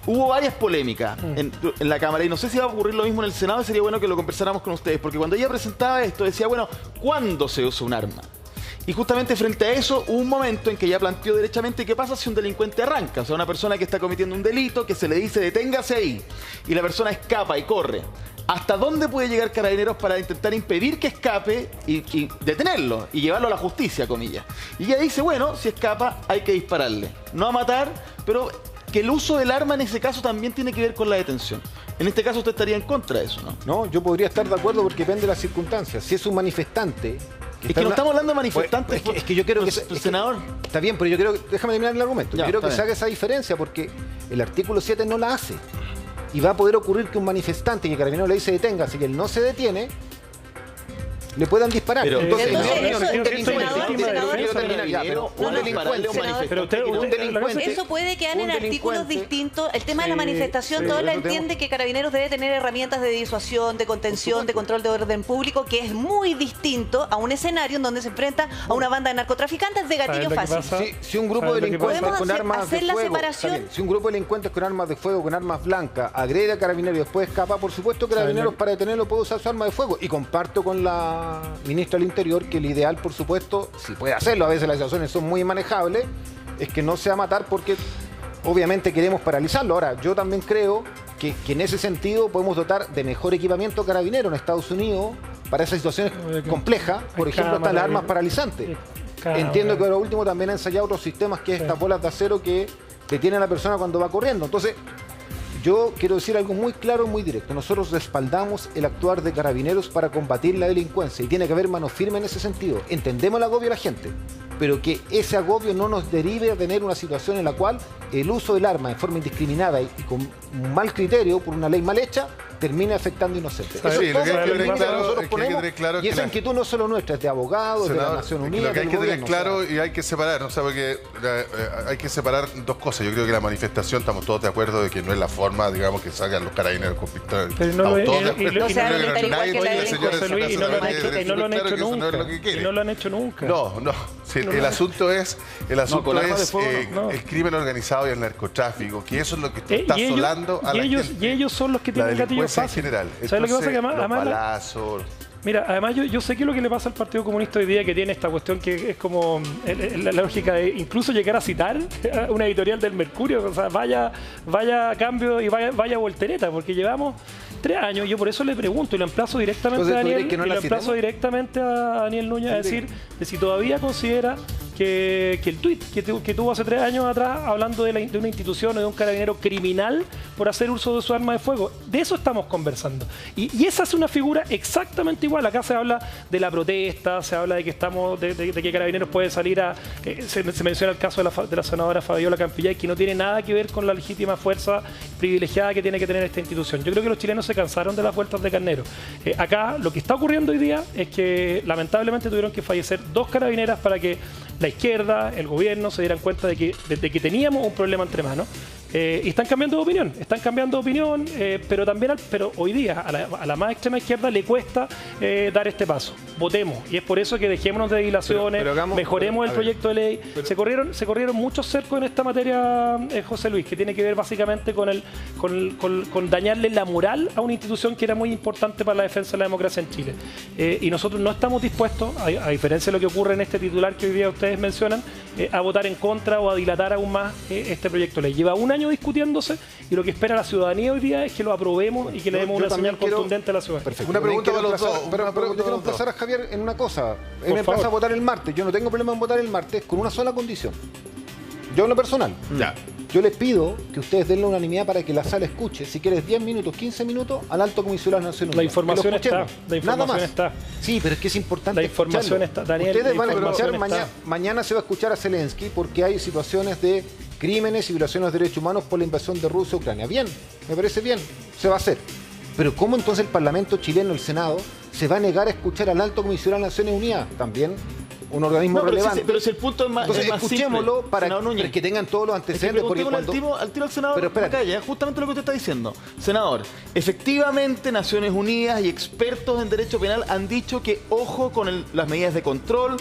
hubo varias polémicas en la Cámara, y no sé si va a ocurrir lo mismo en el Senado, sería bueno que lo conversáramos con ustedes, porque cuando ella presentaba esto decía, bueno, ¿cuándo se usa un arma? Y justamente frente a eso hubo un momento en que ella planteó derechamente qué pasa si un delincuente arranca. O sea, una persona que está cometiendo un delito, que se le dice deténgase ahí, y la persona escapa y corre. ¿Hasta dónde puede llegar Carabineros para intentar impedir que escape y detenerlo y llevarlo a la justicia, comillas? Y ella dice, bueno, si escapa hay que dispararle. No a matar, pero que el uso del arma en ese caso también tiene que ver con la detención. En este caso usted estaría en contra de eso, ¿no? No, yo podría estar de acuerdo porque depende de las circunstancias. Si es un manifestante... Es que no estamos hablando de manifestantes. Es que yo quiero que... senador. Está bien, pero yo quiero... Déjame terminar el argumento. Ya, yo quiero que bien. se haga esa diferencia porque el artículo 7 no la hace. Y va a poder ocurrir que un manifestante que Carabineros le dice detenga, si él no se detiene, le puedan disparar. Pero, entonces, eso puede quedar en artículos distintos. El tema de la manifestación, todos la entienden que Carabineros debe tener herramientas de disuasión, de contención, de control de orden público, que es muy distinto a un escenario en donde se enfrenta a una banda de narcotraficantes de gatillo fácil. Si un grupo de delincuentes con armas de fuego, si un grupo de delincuentes con armas de fuego, con armas blancas, agrede a Carabineros y después escapa, por supuesto Carabineros para detenerlo puede usar su arma de fuego. Y comparto con la ministra del Interior que el ideal, por supuesto, si puede hacerlo, a veces las situaciones son muy manejables, es que no sea matar porque obviamente queremos paralizarlo. Ahora, yo también creo que en ese sentido podemos dotar de mejor equipamiento a Carabineros en Estados Unidos para esas situaciones complejas. Por ejemplo, están las armas paralizantes. Entiendo que ahora último también ha ensayado otros sistemas, que es estas bolas de acero que detienen a la persona cuando va corriendo. Entonces, yo quiero decir algo muy claro y muy directo. Nosotros respaldamos el actuar de Carabineros para combatir la delincuencia y tiene que haber mano firme en ese sentido. Entendemos el agobio de la gente, pero que ese agobio no nos derive a tener una situación en la cual el uso del arma de forma indiscriminada y con un mal criterio, por una ley mal hecha, termine afectando inocentes. Eso Sí, es lo todo que hay que lo tener que claro, nosotros es que hay que ponemos, tener claro y que esa la- inquietud no es solo nuestra, es de abogados, de la Nación Unida, lo que hay del que tener gobierno, claro o sea, y hay que separar, ¿no? O sea, porque hay que separar dos cosas. Yo creo que la manifestación, estamos todos de acuerdo de que no es la forma, digamos, que salgan los Carabineros con pistolas. Pero no lo- Estamos todos de y- acuerdo. y- y- Yo creo no- que igual nadie que la tiene, delincuencia, señores, José Luis, y no lo han hecho claro que eso no es lo que quiere. Y no lo han hecho nunca. No. Sí, el asunto es con armas de fuego no. el crimen organizado y el narcotráfico, que eso es lo que está y asolando a la gente. y ellos son los que La tienen gatillo delincuencia en fácil. general. ¿Sabes lo que pasa? Que Entonces, además los balazos. Mira, además yo sé que lo que le pasa al Partido Comunista hoy día, que tiene esta cuestión que es como la lógica de incluso llegar a citar una editorial del Mercurio, o sea, vaya a cambio y vaya voltereta, porque llevamos 3 años. Yo por eso le pregunto y lo emplazo directamente Entonces, a ¿tú Daniel, crees que no y la lo emplazo citemos? directamente a Daniel Núñez a decir de si todavía considera que el tuit que tuvo hace 3 años atrás hablando de una institución o de un carabinero criminal por hacer uso de su arma de fuego. De eso estamos conversando. Y esa es una figura exactamente igual. Acá se habla de la protesta, se habla de que de que Carabineros puede salir se menciona el caso de la senadora Fabiola Campillay, que no tiene nada que ver con la legítima fuerza privilegiada que tiene que tener esta institución. Yo creo que los chilenos se cansaron de las vueltas de carnero. Acá lo que está ocurriendo hoy día es que lamentablemente tuvieron que fallecer 2 carabineras para que la izquierda, el gobierno se dieran cuenta de que teníamos un problema entre manos. Y están cambiando de opinión, pero hoy día a la más extrema izquierda le cuesta dar este paso. Votemos, y es por eso que dejémonos de dilaciones, mejoremos el proyecto de ley. Se corrieron muchos cercos en esta materia, José Luis, que tiene que ver básicamente con dañarle la moral a una institución que era muy importante para la defensa de la democracia en Chile. Y nosotros no estamos dispuestos, a diferencia de lo que ocurre en este titular que hoy día ustedes mencionan, a votar en contra o a dilatar aún más este proyecto de ley. Lleva un año discutiéndose y lo que espera la ciudadanía hoy día es que lo aprobemos y que le demos una señal contundente a la ciudad. Perfecto. Una pregunta para los dos. Pero yo quiero emplazar a Javier en una cosa. Él me emplaza a votar el martes. Yo no tengo problema en votar el martes con una sola condición. Yo en lo personal. Ya. Yo les pido que ustedes den la unanimidad para que la sala escuche, si quieres 10 minutos, 15 minutos, al Alto Comisionado de las Naciones Unidas. La información Que lo está. escuchemos. La información Nada más. está. Sí, pero es que es importante La información escucharlo. está, Daniel, Ustedes la van a escuchar, información está. mañana se va a escuchar a Zelensky porque hay situaciones de crímenes y violaciones de derechos humanos por la invasión de Rusia a Ucrania. Bien, me parece bien, se va a hacer. Pero ¿cómo entonces el Parlamento chileno, el Senado, se va a negar a escuchar al Alto Comisionado de las Naciones Unidas? También un organismo relevante. Pero si el punto es más, Entonces, es más escuchémoslo simple, para senador Núñez. que tengan todos los antecedentes. Porque Preguntémosle al tiro al senador Pero espérate. Macaya, justamente lo que usted está diciendo. Senador, efectivamente Naciones Unidas y expertos en derecho penal han dicho que ojo con las medidas de control,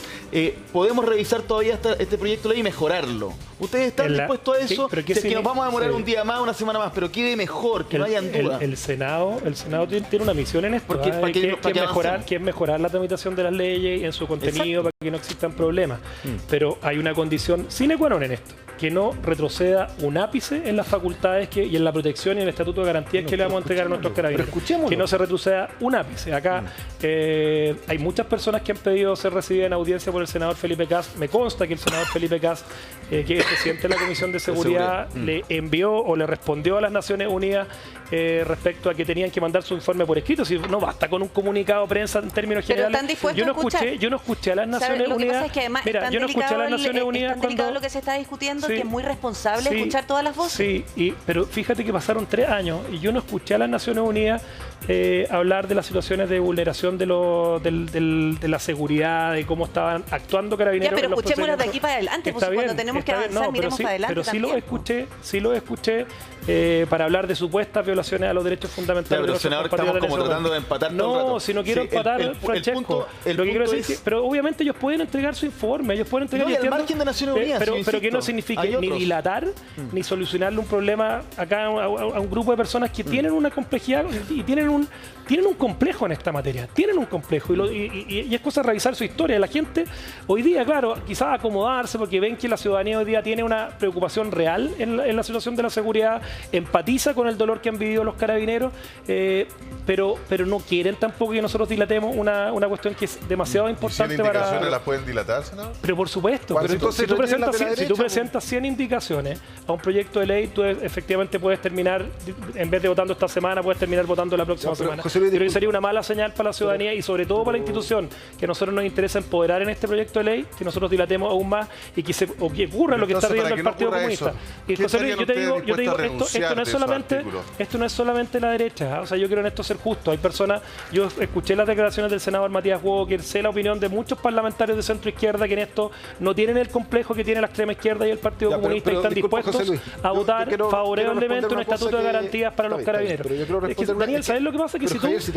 podemos revisar todavía este proyecto de ley y mejorarlo. ¿Ustedes están dispuestos a eso? Sí, pero si es que nos vamos a demorar un día más, una semana más, pero quede mejor, que no hayan dudas. El Senado tiene una misión en esto, Porque, que es mejorar la tramitación de las leyes en su contenido, para que no existan problemas. Pero hay una condición sine qua non en esto, que no retroceda un ápice en las facultades y en la protección y en el estatuto de garantías que le vamos a entregar a nuestros carabineros. Que no se retroceda un ápice. Acá hay muchas personas que han pedido ser recibidas en audiencia por el senador Felipe Cas. Me consta que el senador Felipe Cas, que es presidente de la Comisión de Seguridad, le envió o le respondió a las Naciones Unidas respecto a que tenían que mandar su informe por escrito. Si no basta con un comunicado de prensa en términos generales. Yo no escuché a las Naciones Unidas. Mira, yo no escuché a las Naciones Unidas cuando lo que se está discutiendo, que es muy responsable escuchar todas las voces. Sí, pero fíjate que pasaron 3 años y yo no escuché a las Naciones Unidas hablar de las situaciones de vulneración de la seguridad, de cómo estaban actuando carabineros. Ya, pero escuchémoslo de aquí para adelante, pues cuando tenemos que avanzar, miremos para adelante. Pero sí lo escuché para hablar de supuestas violaciones a los derechos fundamentales. Pero senador, estamos como tratando de empatar todo el rato. No, si no quiero empatar, Francesco. Lo que quiero decir es que, pero obviamente ellos pueden entregar su informe, ellos pueden entregar... No, y al margen de Naciones Unidas, pero que no significa ni dilatar, ni solucionarle un problema acá a un grupo de personas que tienen una complejidad y tienen un complejo en esta materia. Tienen un complejo y es cosa de revisar su historia. La gente hoy día, claro, quizás acomodarse porque ven que la ciudadanía hoy día tiene una preocupación real en la situación de la seguridad, empatiza con el dolor que han vivido los carabineros, pero no quieren tampoco que nosotros dilatemos una cuestión que es demasiado importante. ¿100 indicaciones las pueden dilatar, senador? Pero por supuesto, pero si tú presentas 100 indicaciones a un proyecto de ley, tú efectivamente puedes terminar, en vez de votando esta semana, puedes terminar votando la próxima semana. Pero sería una mala señal para la ciudadanía y sobre todo para la institución, que a nosotros nos interesa empoderar en este proyecto de ley, que nosotros dilatemos aún más y que ocurra lo que está pidiendo el Partido Comunista. Y José Luis, yo te digo, esto no es solamente la derecha, o sea, yo quiero en esto ser justo. Hay personas, yo escuché las declaraciones del senador Matías Walker, sé la opinión de muchos parlamentarios de centro izquierda que en esto no tienen el complejo que tiene la extrema izquierda y el Partido Comunista y están dispuestos a votar favorablemente un estatuto de garantías para los carabineros. Daniel, ¿sabes lo que pasa? Que si tú es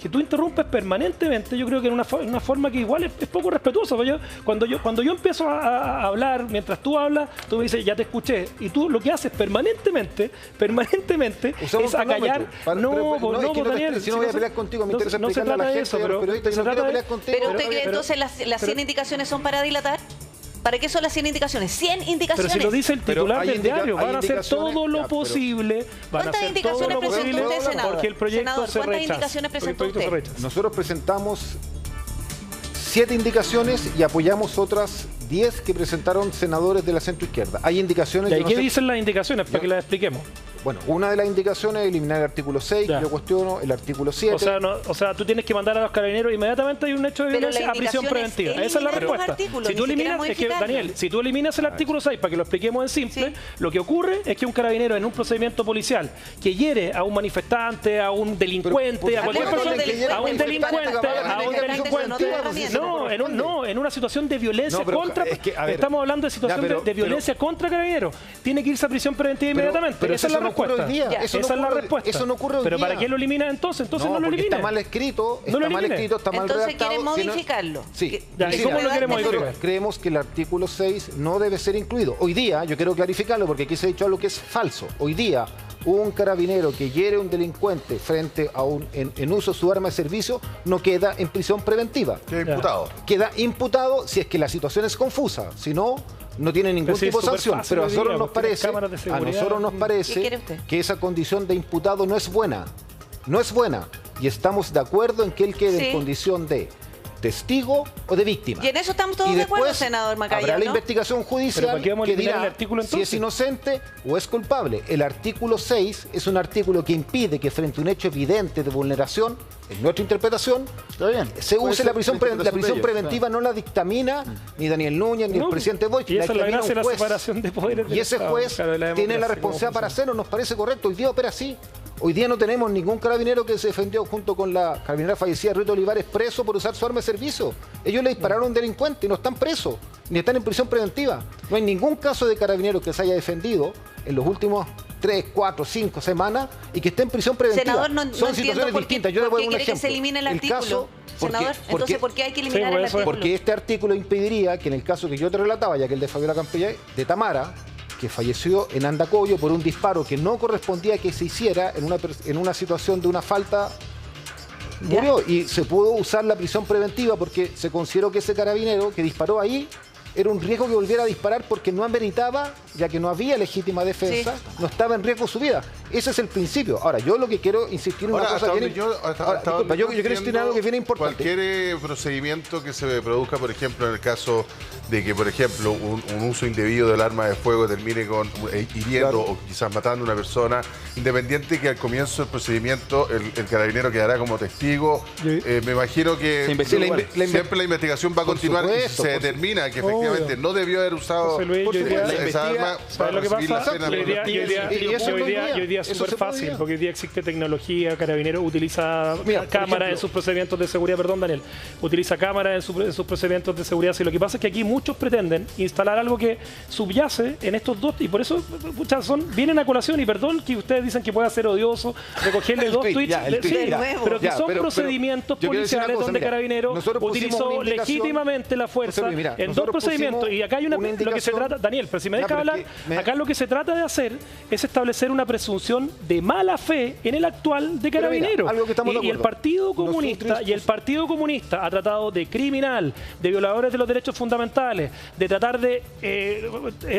que tú interrumpes permanentemente, yo creo que en una forma que igual es poco respetuosa. Cuando yo empiezo a hablar, mientras tú hablas, tú me dices, ya te escuché, y tú lo que haces permanentemente es acallar. Daniel, si no voy a pelear contigo, me interesa explicarle a la gente, pero usted cree entonces las 100 indicaciones son para dilatar. ¿Para qué son las 100 indicaciones? 100 indicaciones. Pero si lo dice el titular del diario, van a hacer todo lo posible. ¿Cuántas indicaciones presentó usted, senador? Porque el proyecto se rechaza. ¿Cuántas indicaciones presentó usted? Nosotros presentamos 7 indicaciones y apoyamos otras 10 que presentaron senadores de la centroizquierda. Hay indicaciones... ¿Y qué dicen las indicaciones? Para que las expliquemos. Bueno, una de las indicaciones es eliminar el artículo 6, yo cuestiono el artículo 7. O sea, tú tienes que mandar a los carabineros inmediatamente hay un hecho de violencia a prisión preventiva. Esa es la respuesta. Si tú eliminas, Daniel, si tú eliminas el artículo 6, para que lo expliquemos en simple, lo que ocurre es que un carabinero en un procedimiento policial que hiere a un manifestante, a un delincuente, a cualquier persona, en una situación de violencia contra... Estamos hablando de situación de violencia contra carabineros. Tiene que irse a prisión preventiva inmediatamente. Esa es la respuesta. Esa es la respuesta. Eso no ocurre hoy ¿Pero día. para qué lo eliminas entonces? Entonces no lo elimines. Está mal escrito, está mal redactado. Entonces quieren modificarlo. Sí. ¿Y cómo lo queremos modificar? Creemos que el artículo 6 no debe ser incluido. Hoy día, yo quiero clarificarlo porque aquí se ha dicho algo que es falso. Hoy día, un carabinero que hiere a un delincuente frente a en uso de su arma de servicio no queda en prisión preventiva. Queda imputado. Queda imputado si es que la situación es confusa. Si no tiene ningún tipo de sanción. Pero a nosotros nos parece que esa condición de imputado no es buena. No es buena. Y estamos de acuerdo en que él quede en condición de testigo o de víctima. Y en eso estamos todos de acuerdo, senador Macaya. Habrá la investigación judicial que dirá si es inocente o es culpable. El artículo 6 es un artículo que impide que frente a un hecho evidente de vulneración, en nuestra interpretación, se use la prisión preventiva. La prisión preventiva no la dictamina ni Daniel Núñez ni el presidente Bosch. Y esa es la gracia de la separación de poderes. Y ese juez tiene la responsabilidad para hacerlo. Nos parece correcto. Hoy día opera así. Hoy día no tenemos ningún carabinero que se defendió junto con la carabinera fallecida Rita Olivares preso por usar su arma de servicio. Ellos le dispararon a un delincuente y no están presos, ni están en prisión preventiva. No hay ningún caso de carabinero que se haya defendido en los últimos 3, 4, 5 semanas y que esté en prisión preventiva. Senador, no son situaciones distintas. Yo le voy a dar un ejemplo. Que se elimine el artículo. Senador, entonces, ¿por qué hay que eliminar el artículo? Porque este artículo impediría que en el caso que yo te relataba, ya que el de Fabiola Campillay, de Tamara, que falleció en Andacollo por un disparo que no correspondía que se hiciera en una situación de una falta Murió. Y se pudo usar la prisión preventiva porque se consideró que ese carabinero que disparó ahí era un riesgo que volviera a disparar porque no ameritaba, ya que no había legítima defensa, no estaba en riesgo su vida. Ese es el principio. Ahora, yo lo que quiero insistir en una cosa que yo quiero insistir en algo que viene importante. Cualquier procedimiento que se produzca, por ejemplo, en el caso de que, por ejemplo, un uso indebido del arma de fuego termine con hiriendo o quizás matando a una persona, independiente que al comienzo del procedimiento el carabinero quedará como testigo, me imagino que siempre la investigación va a continuar y se determina que efectivamente no debió haber usado esa arma para recibir la pena. Hoy día es súper fácil, porque hoy día existe tecnología, Carabineros utiliza cámaras en sus procedimientos de seguridad, perdón Daniel, utiliza cámaras en sus procedimientos de seguridad. Y lo que pasa es que aquí muchos pretenden instalar algo que subyace en estos dos, y por eso vienen a colación, y perdón que ustedes dicen que puede ser odioso recogerle dos tweets, pero que son procedimientos policiales donde Carabineros utilizó legítimamente la fuerza en dos procedimientos. Y acá hay lo que se trata, Daniel, pero si me deja hablar, acá lo que se trata de hacer es establecer una presunción de mala fe en el actual de Carabineros. Y el Partido Comunista ha tratado de criminal, de violadores de los derechos fundamentales, de tratar de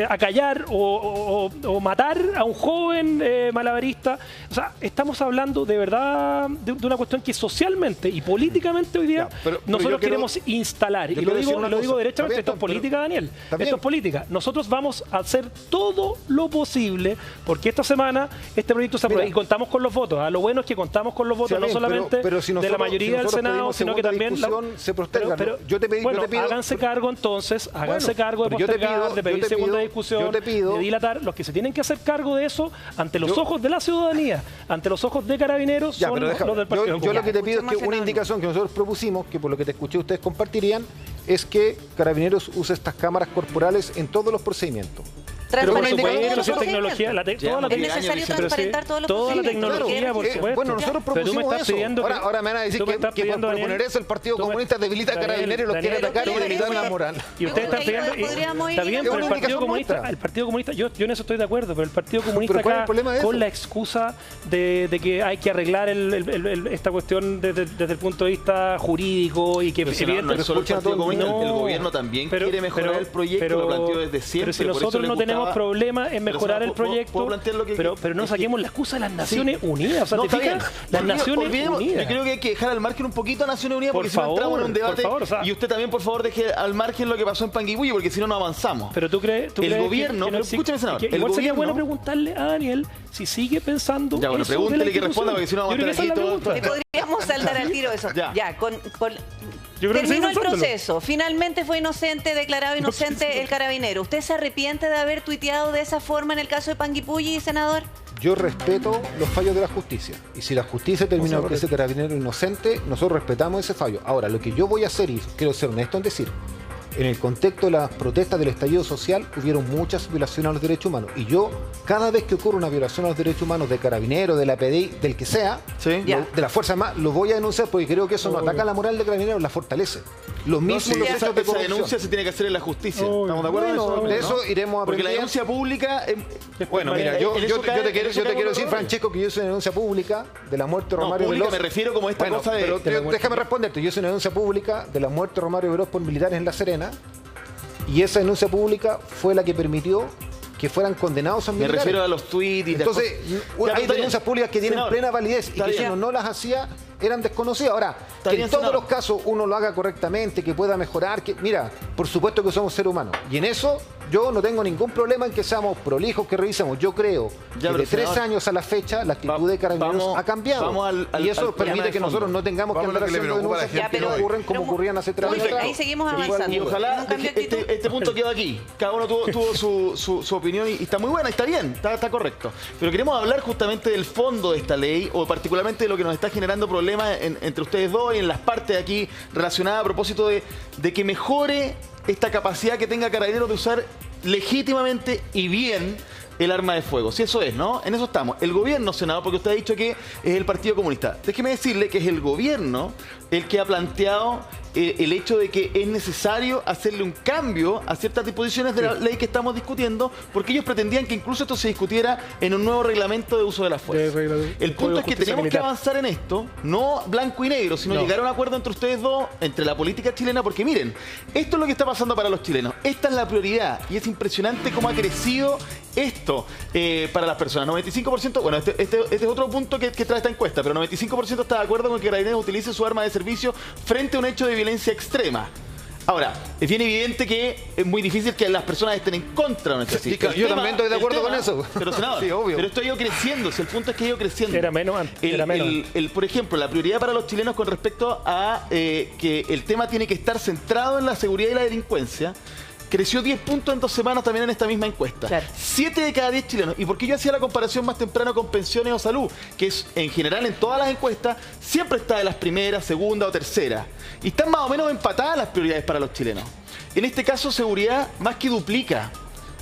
acallar o matar a un joven malabarista. O sea, estamos hablando de verdad de una cuestión que socialmente y políticamente hoy día nosotros queremos instalar. Y lo digo derechamente, esto es política, Daniel. Esto es política. Nosotros vamos a hacer todo lo posible porque esta semana este proyecto se aprueba y contamos con los votos. Lo bueno es que contamos con los votos no solamente de la mayoría del Senado, sino que también se posterga. Háganse cargo entonces, háganse cargo de postergar, de pedir segunda discusión, de dilatar. Los que se tienen que hacer cargo de eso ante los ojos de la ciudadanía, ante los ojos de Carabineros, son los del Partido. Yo lo que te pido es que una indicación que nosotros propusimos, que por lo que te escuché ustedes compartirían, es que Carabineros use estas cámaras corporales en todos los procedimientos. Pero por supuesto, tecnología, es necesario transparentar todos los toda la tecnología, por supuesto. Bueno, nosotros propusimos eso. Ahora me van a decir que por proponer eso el Partido Comunista debilita a Carabineros y los quiere atacar y debilitar la moral. Y ustedes están pidiendo, está bien, pero el Partido Comunista, yo en eso estoy de acuerdo, pero el Partido Comunista acá, con la excusa de que hay que arreglar esta cuestión desde el punto de vista jurídico y que evidentemente el gobierno también quiere mejorar el proyecto, lo planteó desde siempre. Pero si nosotros no tenemos problemas en mejorar el proyecto, pero no saquemos la excusa de las Naciones Unidas. O sea, ¿te fijas? Las Naciones Unidas. Yo creo que hay que dejar al margen un poquito a Naciones Unidas porque si no entramos en un debate. Y usted también, por favor, deje al margen lo que pasó en Panguipulli porque si no, no avanzamos. Pero tú crees el gobierno, escúchame, senador. Igual sería bueno preguntarle a Daniel si sigue pensando. Ya, bueno, pregúntele que responda porque si no vamos a estar aquí todo. Podríamos saltar al tiro eso. Terminó el proceso. Finalmente fue inocente, declarado inocente el carabinero. ¿Usted se arrepiente de haber tuiteado de esa forma en el caso de Panguipulli, senador? Yo respeto los fallos de la justicia. Y si la justicia terminó que ese carabinero inocente, nosotros respetamos ese fallo. Ahora, lo que yo voy a hacer, y quiero ser honesto en decir, en el contexto de las protestas del estallido social hubieron muchas violaciones a los derechos humanos. Y yo, cada vez que ocurre una violación a los derechos humanos de Carabineros, de la PDI, del que sea, de la Fuerza Armada, lo voy a denunciar porque creo que eso no ataca la moral de Carabineros, la fortalece. Lo mismo los hechos de corrupción. Esa denuncia se tiene que hacer en la justicia. ¿Estamos de acuerdo de eso iremos a aprender. Porque la denuncia pública... Bueno, mira, yo te quiero decir, Francesco, que yo hice una denuncia pública de la muerte de Romario Veloz. Me refiero como esta cosa de... Pero déjame responderte. Yo hice una denuncia pública de la muerte de Romario Veloz por militares en La Serena. Y esa denuncia pública fue la que permitió que fueran condenados a militares. Me refiero a los tweets y entonces, hay denuncias públicas que tienen plena validez y que si uno no las hacía, eran desconocidas. Ahora, que en todos los casos uno lo haga correctamente, que pueda mejorar, mira, por supuesto que somos seres humanos. Y en eso yo no tengo ningún problema en que seamos prolijos, que revisemos. Yo creo que de 3 años a la fecha la actitud de Carabineros ha cambiado. Y eso permite que nosotros no tengamos que andar haciendo denuncias que no ocurren como ocurrían hace 3 años. Ahí seguimos avanzando. Y ojalá este punto quedó aquí. Cada uno tuvo su opinión y está muy buena, está bien, está correcto. Pero queremos hablar justamente del fondo de esta ley o particularmente de lo que nos está generando problemas entre ustedes dos y en las partes aquí relacionadas a propósito de que mejore esta capacidad que tenga Carabineros de usar legítimamente y bien el arma de fuego. Si eso es, ¿no? En eso estamos. El gobierno, senador, porque usted ha dicho que es el Partido Comunista. Déjeme decirle que es el gobierno el que ha planteado el hecho de que es necesario hacerle un cambio a ciertas disposiciones de la ley que estamos discutiendo, porque ellos pretendían que incluso esto se discutiera en un nuevo reglamento de uso de la fuerza. El punto es que tenemos que avanzar en esto, no blanco y negro, sino llegar a un acuerdo entre ustedes dos, entre la política chilena, porque miren, esto es lo que está pasando para los chilenos. Esta es la prioridad y es impresionante cómo ha crecido esto para las personas. 95%, bueno, este es otro punto que trae esta encuesta, pero 95% está de acuerdo con que Carabineros utilice su arma de servicio frente a un hecho de violencia extrema. Ahora, es bien evidente que es muy difícil que las personas estén en contra de nuestra sistema. Yo también estoy de acuerdo con eso. Pero, senador, sí, obvio. Pero esto ha ido creciendo. Si el punto es que ha ido creciendo. Era menos antes. Por ejemplo, la prioridad para los chilenos con respecto a que el tema tiene que estar centrado en la seguridad y la delincuencia, creció 10 puntos en 2 semanas también en esta misma encuesta. Claro. 7 de cada 10 chilenos. ¿Y por qué yo hacía la comparación más temprano con pensiones o salud? Que es, en general, en todas las encuestas, siempre está de las primeras, segunda o tercera. Y están más o menos empatadas las prioridades para los chilenos. En este caso, seguridad más que duplica.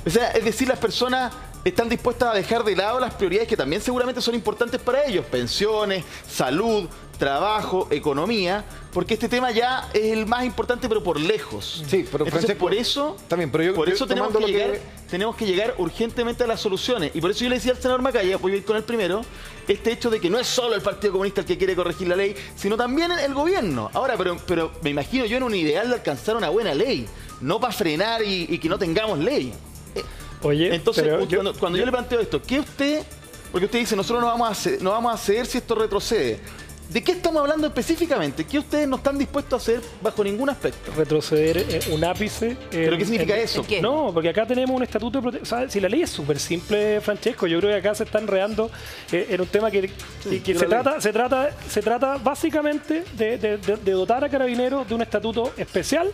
O sea, es decir, las personas están dispuestas a dejar de lado las prioridades que también seguramente son importantes para ellos. Pensiones, salud, trabajo, economía, porque este tema ya es el más importante, pero por lejos. Sí, pero entonces, por eso, también, pero por eso tenemos que llegar urgentemente a las soluciones. Y por eso yo le decía al senador Macaya, voy a ir con el primero, este hecho de que no es solo el Partido Comunista el que quiere corregir la ley, sino también el gobierno. Ahora, pero me imagino yo en un ideal de alcanzar una buena ley, no para frenar y que no tengamos ley. Oye, entonces, cuando yo le planteo esto, ¿qué usted? Porque usted dice, nosotros no vamos a ceder si esto retrocede. ¿De qué estamos hablando específicamente? ¿Qué ustedes no están dispuestos a hacer bajo ningún aspecto? Retroceder un ápice. ¿Pero qué significa eso? ¿Qué? No, porque acá tenemos un estatuto de protección. O sea, si la ley es súper simple, Francesco, yo creo que acá se está enredando en un tema que se trata básicamente de dotar a Carabineros de un estatuto especial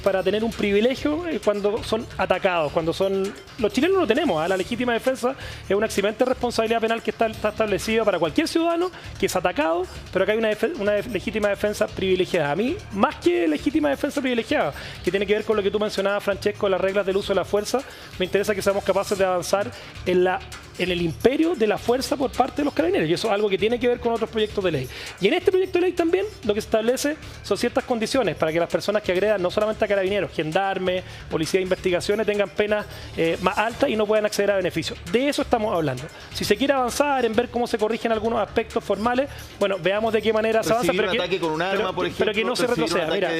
para tener un privilegio cuando son atacados, cuando son... Los chilenos lo tenemos, la legítima defensa es un eximente de responsabilidad penal que está establecida para cualquier ciudadano que es atacado, pero acá hay una legítima defensa privilegiada. A mí, más que legítima defensa privilegiada, que tiene que ver con lo que tú mencionabas, Francesco, las reglas del uso de la fuerza, me interesa que seamos capaces de avanzar en el imperio de la fuerza por parte de los carabineros. Y eso es algo que tiene que ver con otros proyectos de ley. Y en este proyecto de ley también lo que se establece son ciertas condiciones para que las personas que agredan no solamente a carabineros, gendarmes, policía de investigaciones, tengan penas más altas y no puedan acceder a beneficios. De eso estamos hablando. Si se quiere avanzar en ver cómo se corrigen algunos aspectos formales, bueno, veamos de qué manera se avanza, pero que no se retroceda. Mira,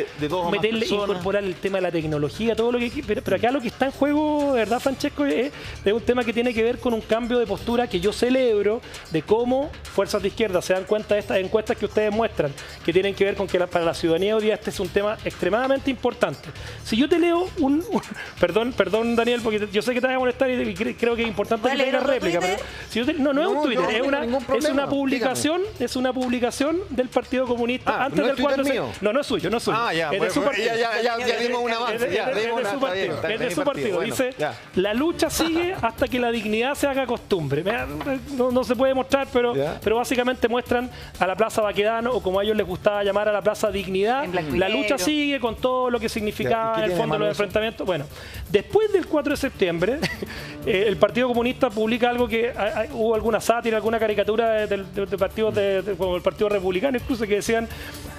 meterle, incorporar el tema de la tecnología, todo lo que... Pero acá lo que está en juego, de verdad, Francesco, es un tema que tiene que ver con un cambio de postura que yo celebro, de cómo fuerzas de izquierda se dan cuenta de estas encuestas que ustedes muestran, que tienen que ver con que para la ciudadanía hoy día este es un tema extremadamente importante. Si yo te leo perdón Daniel, porque yo sé que te voy a molestar y creo que es importante que tengas réplica, pero si yo no es un Twitter, es una publicación del Partido Comunista antes del 4 de septiembre. No es suyo, es de su partido. Ya dimos un avance, es de su partido. Dice, la lucha sigue hasta que la dignidad se haga costumbre. No se puede mostrar, pero básicamente muestran a la Plaza Baquedano, o como a ellos les gustaba llamar a la Plaza Dignidad. La lucha sigue con todo lo que significaba en el fondo los enfrentamientos. Bueno, después del 4 de septiembre, el Partido Comunista publica algo que hubo alguna sátira, alguna caricatura de partidos como el Partido Republicano, incluso, que decían: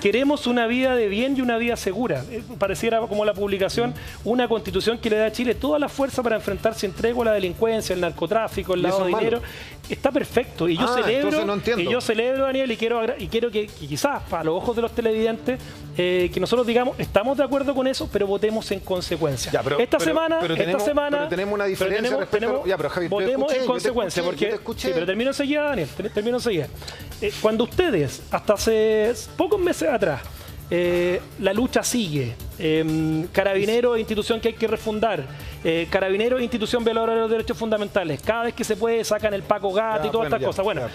queremos una vida de bien y una vida segura. Pareciera como la publicación, una constitución que le da a Chile toda la fuerza para enfrentar sin tregua la delincuencia, el narcotráfico, el lavado de dinero. Está perfecto. Y yo celebro, Daniel, y quiero que quizás, para los ojos de los televidentes, que nosotros digamos, estamos de acuerdo con eso, pero votemos en consecuencia. Esta semana tenemos una diferencia votemos en consecuencia, pero termino enseguida, Daniel, termino enseguida. Cuando ustedes, hasta hace pocos meses atrás, la lucha sigue, Carabineros, institución que hay que refundar, Carabineros, institución violadora de los derechos fundamentales, cada vez que se puede sacan el Paco Gato y todas estas cosas. Bueno,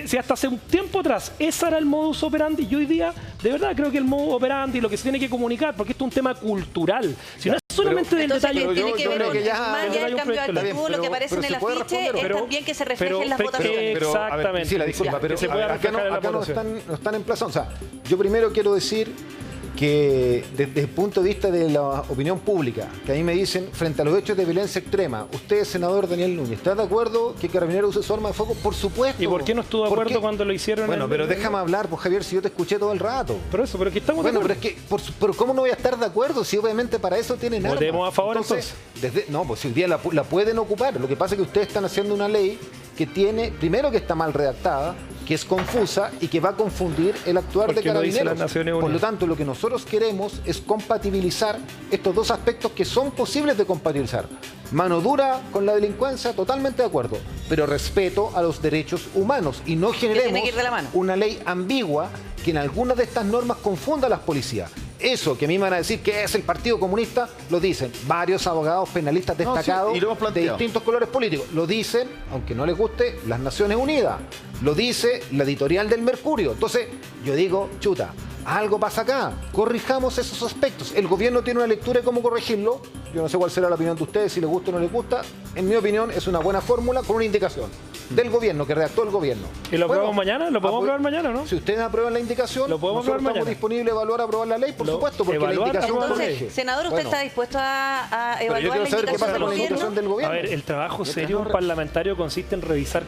si hasta hace un tiempo atrás ese era el modus operandi, y hoy día de verdad creo que el modus operandi, lo que se tiene que comunicar, porque esto es un tema cultural, si no es solamente del detalle. Tiene que ver más allá del cambio de actitud, lo que aparece en el afiche, es también que se refleje en las votaciones. Exactamente. Sí, la disculpa, pero acá no están en plaza. O sea, yo primero quiero decir que desde el punto de vista de la opinión pública, que a mí me dicen, frente a los hechos de violencia extrema, usted, senador Daniel Núñez, ¿está de acuerdo que Carabineros use su arma de fuego? Por supuesto. ¿Y por qué no estuvo de acuerdo cuando lo hicieron? Bueno, pero déjame hablar, pues Javier, si yo te escuché todo el rato. Pero aquí estamos de acuerdo. Pero es que, pero ¿cómo no voy a estar de acuerdo si obviamente para eso tienen armas? Votemos a favor entonces. No, pues si hoy día la pueden ocupar. Lo que pasa es que ustedes están haciendo una ley que tiene, primero que está mal redactada, que es confusa y que va a confundir el actuar de Carabineros. Por lo tanto, lo que nosotros queremos es compatibilizar estos dos aspectos que son posibles de compatibilizar. Mano dura con la delincuencia, totalmente de acuerdo, pero respeto a los derechos humanos y no generemos una ley ambigua que en algunas de estas normas confunda a las policías. Eso que a mí me van a decir que es el Partido Comunista, lo dicen varios abogados penalistas destacados de distintos colores políticos. Lo dicen, aunque no les guste, las Naciones Unidas. Lo dice la editorial del Mercurio. Entonces, yo digo, chuta, algo pasa acá. Corrijamos esos aspectos. El gobierno tiene una lectura de cómo corregirlo. Yo no sé cuál será la opinión de ustedes, si les gusta o no les gusta. En mi opinión, es una buena fórmula con una indicación del gobierno, que redactó el gobierno. ¿Y lo aprobamos mañana? ¿Lo podemos aprobar mañana, no? Si ustedes aprueban la indicación, ¿lo podemos aprobar mañana? Estamos disponibles a evaluar, aprobar la ley, por supuesto, porque la indicación corrige. Senador, ¿usted está dispuesto a evaluar la indicación del gobierno? A ver, el trabajo serio de un parlamentario consiste en revisar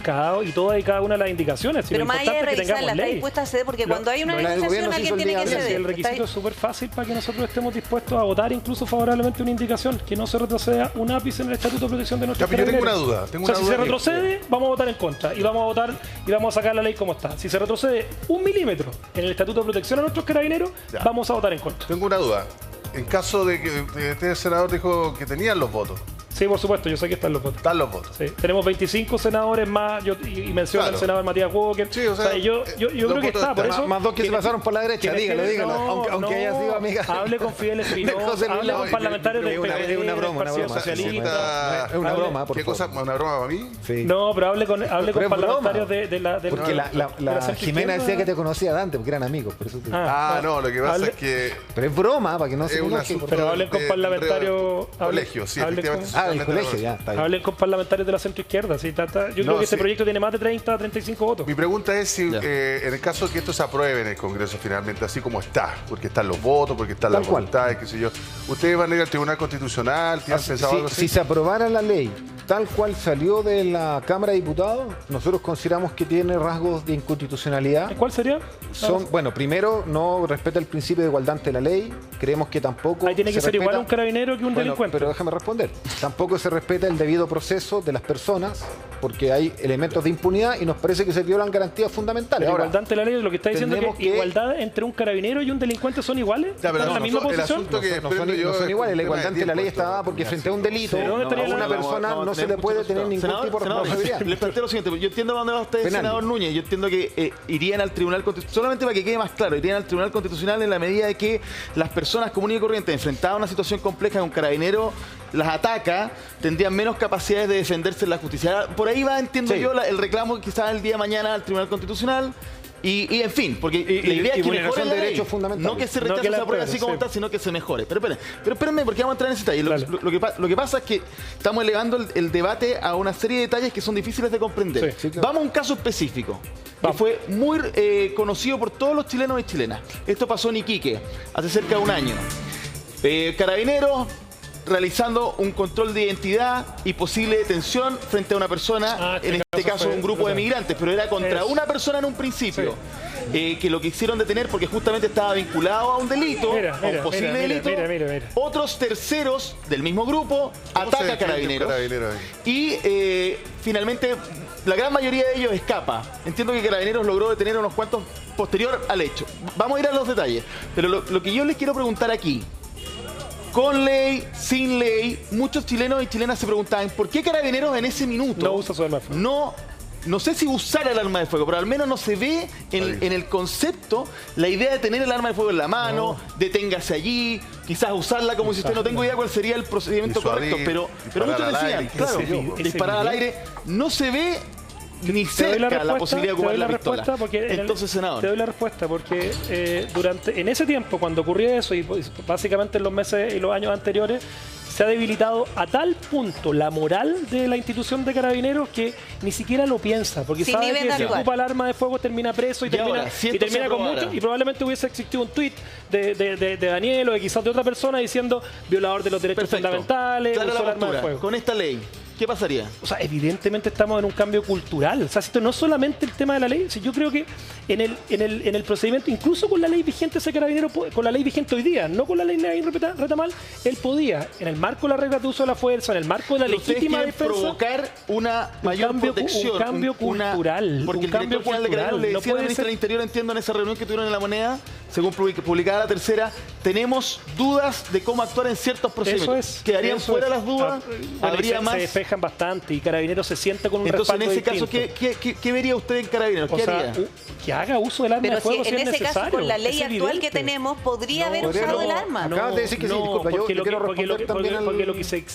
todas y cada una de las indicaciones. Pero más allá de revisarla, ¿está dispuesta a ceder? Porque cuando hay una negociación, alguien tiene que ceder. El requisito es súper fácil para que nosotros estemos dispuestos a votar incluso favorablemente una indicación, que no se retroceda un ápice en el Estatuto de Protección de nuestros Carabineros. Yo tengo una duda. Si se retrocede, vamos a votar en contra y vamos a sacar la ley como está. Si se retrocede 1 milímetro en el Estatuto de Protección a nuestros carabineros, vamos a votar en contra. Tengo una duda. En caso de que este senador dijo que tenían los votos. Sí, por supuesto, yo sé que están los votos. Están los votos. Sí. Tenemos 25 senadores más, y menciono al senador Matías Walker. Sí, o sea, yo creo que está, por eso... Más dos que se pasaron por la derecha, dígalo, aunque haya sido amiga. Hable con Fidel Espinosa, hable con parlamentarios del Partido Socialista. Es una broma, ¿Qué cosa? ¿Una broma para mí? Sí. No, pero hable con parlamentarios de la... Porque la Jimena decía que te conocía de antes, porque eran amigos, por eso te... no, lo que pasa es que... Pero es broma, para que no se enoje. Pero hablen con parlamentarios... Colegio, sí, efectivamente. El colegio, ya. Hablen con parlamentarios de la centroizquierda. ¿Sí? Yo creo que este proyecto tiene más de 30 35 votos. Mi pregunta es si en el caso de que esto se apruebe en el Congreso finalmente, así como está, porque están los votos, porque están las voluntades, qué sé yo, ¿ustedes van a ir al Tribunal Constitucional? ¿Tienen pensado algo así? Si se aprobara la ley tal cual salió de la Cámara de Diputados, nosotros consideramos que tiene rasgos de inconstitucionalidad. ¿Cuál sería? Bueno, primero, no respeta el principio de igualdad ante la ley. Creemos que tampoco... Ahí tiene que ser igual un carabinero que un delincuente. Pero déjame responder. Tampoco se respeta el debido proceso de las personas, porque hay elementos de impunidad y nos parece que se violan garantías fundamentales. Ahora, igualdad ante la ley, lo que está diciendo es que igualdad entre un carabinero y un delincuente son iguales. ¿Están en la misma posición? No son iguales. La igualdad ante la ley está dada porque frente a un delito, a una persona no se le puede tener ningún tipo de responsabilidad. Les planteo lo siguiente, yo entiendo a dónde va usted, senador Núñez. Yo entiendo que irían al Tribunal Constitucional, solamente para que quede más claro, irían al Tribunal Constitucional en la medida de que las personas comunes y corrientes enfrentadas a una situación compleja de un carabinero las ataca, tendrían menos capacidades de defenderse en la justicia. Por ahí va, entiendo yo, el reclamo quizás el día de mañana al Tribunal Constitucional. Y en fin, porque la idea es que mejore la ley, no que se rechace esa prueba así como está, sino que se mejore. Pero espérenme, porque vamos a entrar en ese detalle. Lo que pasa es que estamos elevando el debate a una serie de detalles que son difíciles de comprender. Sí, claro. Vamos a un caso específico, que fue muy conocido por todos los chilenos y chilenas. Esto pasó en Iquique, hace cerca de un año. Carabineros realizando un control de identidad y posible detención frente a una persona, en este caso un grupo de migrantes, pero era contra una persona en un principio. Sí. Que lo quisieron detener porque justamente estaba vinculado a un delito, a un posible delito. Otros terceros del mismo grupo atacan a Carabineros. Y finalmente la gran mayoría de ellos escapa. Entiendo que Carabineros logró detener a unos cuantos posterior al hecho. Vamos a ir a los detalles. Pero lo que yo les quiero preguntar aquí, con ley, sin ley, muchos chilenos y chilenas se preguntaban ¿por qué Carabineros en ese minuto no usa su arma de fuego? No sé si usar el arma de fuego, pero al menos no se ve en el concepto la idea de tener el arma de fuego en la mano, deténgase allí, quizás usarla como si usted no tengo idea cuál sería el procedimiento correcto, pero muchos decían, claro, disparar al aire, no se ve ni cerca la posibilidad de ocupar la pistola. Entonces, senador. Te doy la respuesta porque en ese tiempo, cuando ocurrió eso, y básicamente en los meses y los años anteriores, se ha debilitado a tal punto la moral de la institución de Carabineros que ni siquiera lo piensa, porque sabe que si ocupa el arma de fuego termina preso y termina con mucho, y probablemente hubiese existido un tuit de Daniel o de quizás de otra persona diciendo violador de los derechos fundamentales, usó el arma de fuego. Con esta ley, ¿qué pasaría? O sea, evidentemente estamos en un cambio cultural. O sea, esto no es solamente el tema de la ley. Yo creo que en el procedimiento, incluso con la ley vigente, ese carabinero, con la ley vigente hoy día, no con la ley Retamal, él podía, en el marco de las reglas de uso de la fuerza, en el marco de la legítima defensa, provocar una mayor protección. Un cambio cultural. Porque el director general de Carabineros le decía a la ministra del Interior, entiendo, en esa reunión que tuvieron en La Moneda, según publicada la tercera, tenemos dudas de cómo actuar en ciertos procedimientos. ¿Quedarían fuera las dudas? ¿Habría más? Se despejan bastante y Carabineros se sienta con un respaldo distinto. Entonces, en ese caso, ¿qué vería usted en Carabineros? ¿Qué haría? Que haga uso del arma de fuego si es necesario. En ese caso, con la ley actual que tenemos, podría haber usado el arma. Acabas de decir que sí, disculpa, porque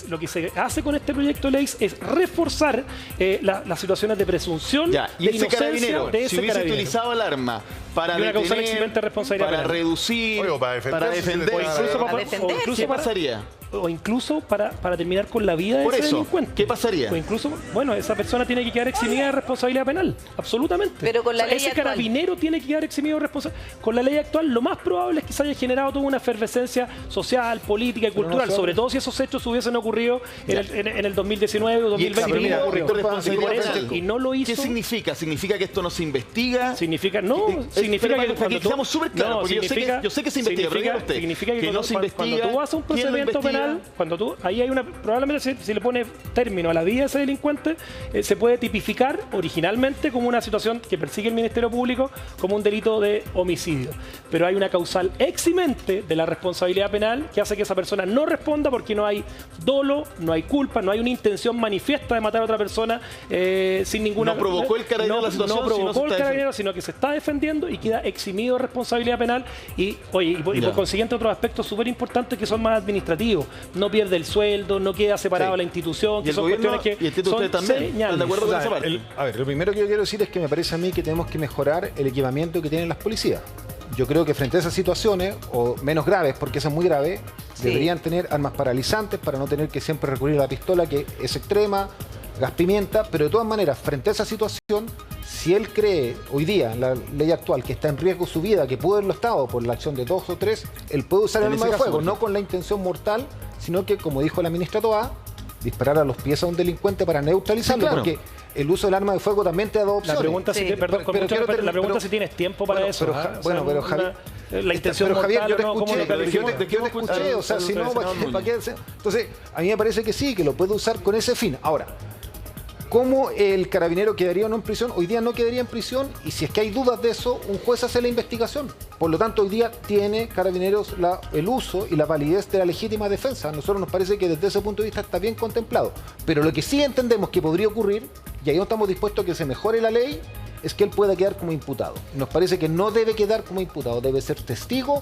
lo que se hace con este proyecto de ley es reforzar las situaciones de presunción de inocencia de ese si hubiese utilizado el arma para detener, para reducir, para defender, ¿qué pasaría? O incluso para terminar con la vida de ese delincuente. ¿Qué pasaría? O incluso, bueno, esa persona tiene que quedar eximida de responsabilidad penal, absolutamente. Pero con la ley ese carabinero tiene que quedar eximido de responsabilidad. Con la ley actual, lo más probable es que se haya generado toda una efervescencia social, política y cultural, sobre todo si esos hechos hubiesen ocurrido en el 2019 o 2020. Y no lo hizo. ¿Qué significa? ¿Significa que esto no se investiga? Significa que cuando estamos súper claros, porque yo sé que se investiga, pero significa que no se investiga. Cuando tú haces un procedimiento penal, ahí hay probablemente si le pone término a la vida de ese delincuente, se puede tipificar originalmente como una situación que persigue el Ministerio Público como un delito de homicidio. Pero hay una causal eximente de la responsabilidad penal que hace que esa persona no responda porque no hay dolo, no hay culpa, no hay una intención manifiesta de matar a otra persona sin ninguna... No provocó el carabinero la situación. No provocó el carabinero, sino que se está defendiendo y queda eximido de responsabilidad penal y por consiguiente otros aspectos súper importantes que son más administrativos. No pierde el sueldo, no queda separado la institución, que son cuestiones que son señales. ¿De acuerdo con esa parte? A ver, lo primero que yo quiero decir es que me parece a mí que tenemos que mejorar el equipamiento que tienen las policías. Yo creo que frente a esas situaciones, o menos graves, porque esa es muy grave, deberían tener armas paralizantes para no tener que siempre recurrir a la pistola, que es extrema, gas pimienta, pero de todas maneras, frente a esa situación, si él cree hoy día, en la ley actual, que está en riesgo su vida, que pudo haberlo estado por la acción de 2 o 3, él puede usar el arma de fuego, no con la intención mortal, sino que, como dijo la ministra Toá, disparar a los pies a un delincuente para neutralizarlo, porque el uso del arma de fuego también te da dos opciones. La pregunta si tienes tiempo para eso. Pero Javier, la intención Javier, yo te escuché, o sea, si no, ¿para qué? Entonces, a mí me parece que sí, que lo puede usar con ese fin. Ahora, ¿cómo el carabinero quedaría o no en prisión? Hoy día no quedaría en prisión y si es que hay dudas de eso, un juez hace la investigación. Por lo tanto, hoy día tiene Carabineros el uso y la validez de la legítima defensa. A nosotros nos parece que desde ese punto de vista está bien contemplado. Pero lo que sí entendemos que podría ocurrir, y ahí no estamos dispuestos a que se mejore la ley, es que él pueda quedar como imputado. Nos parece que no debe quedar como imputado, debe ser testigo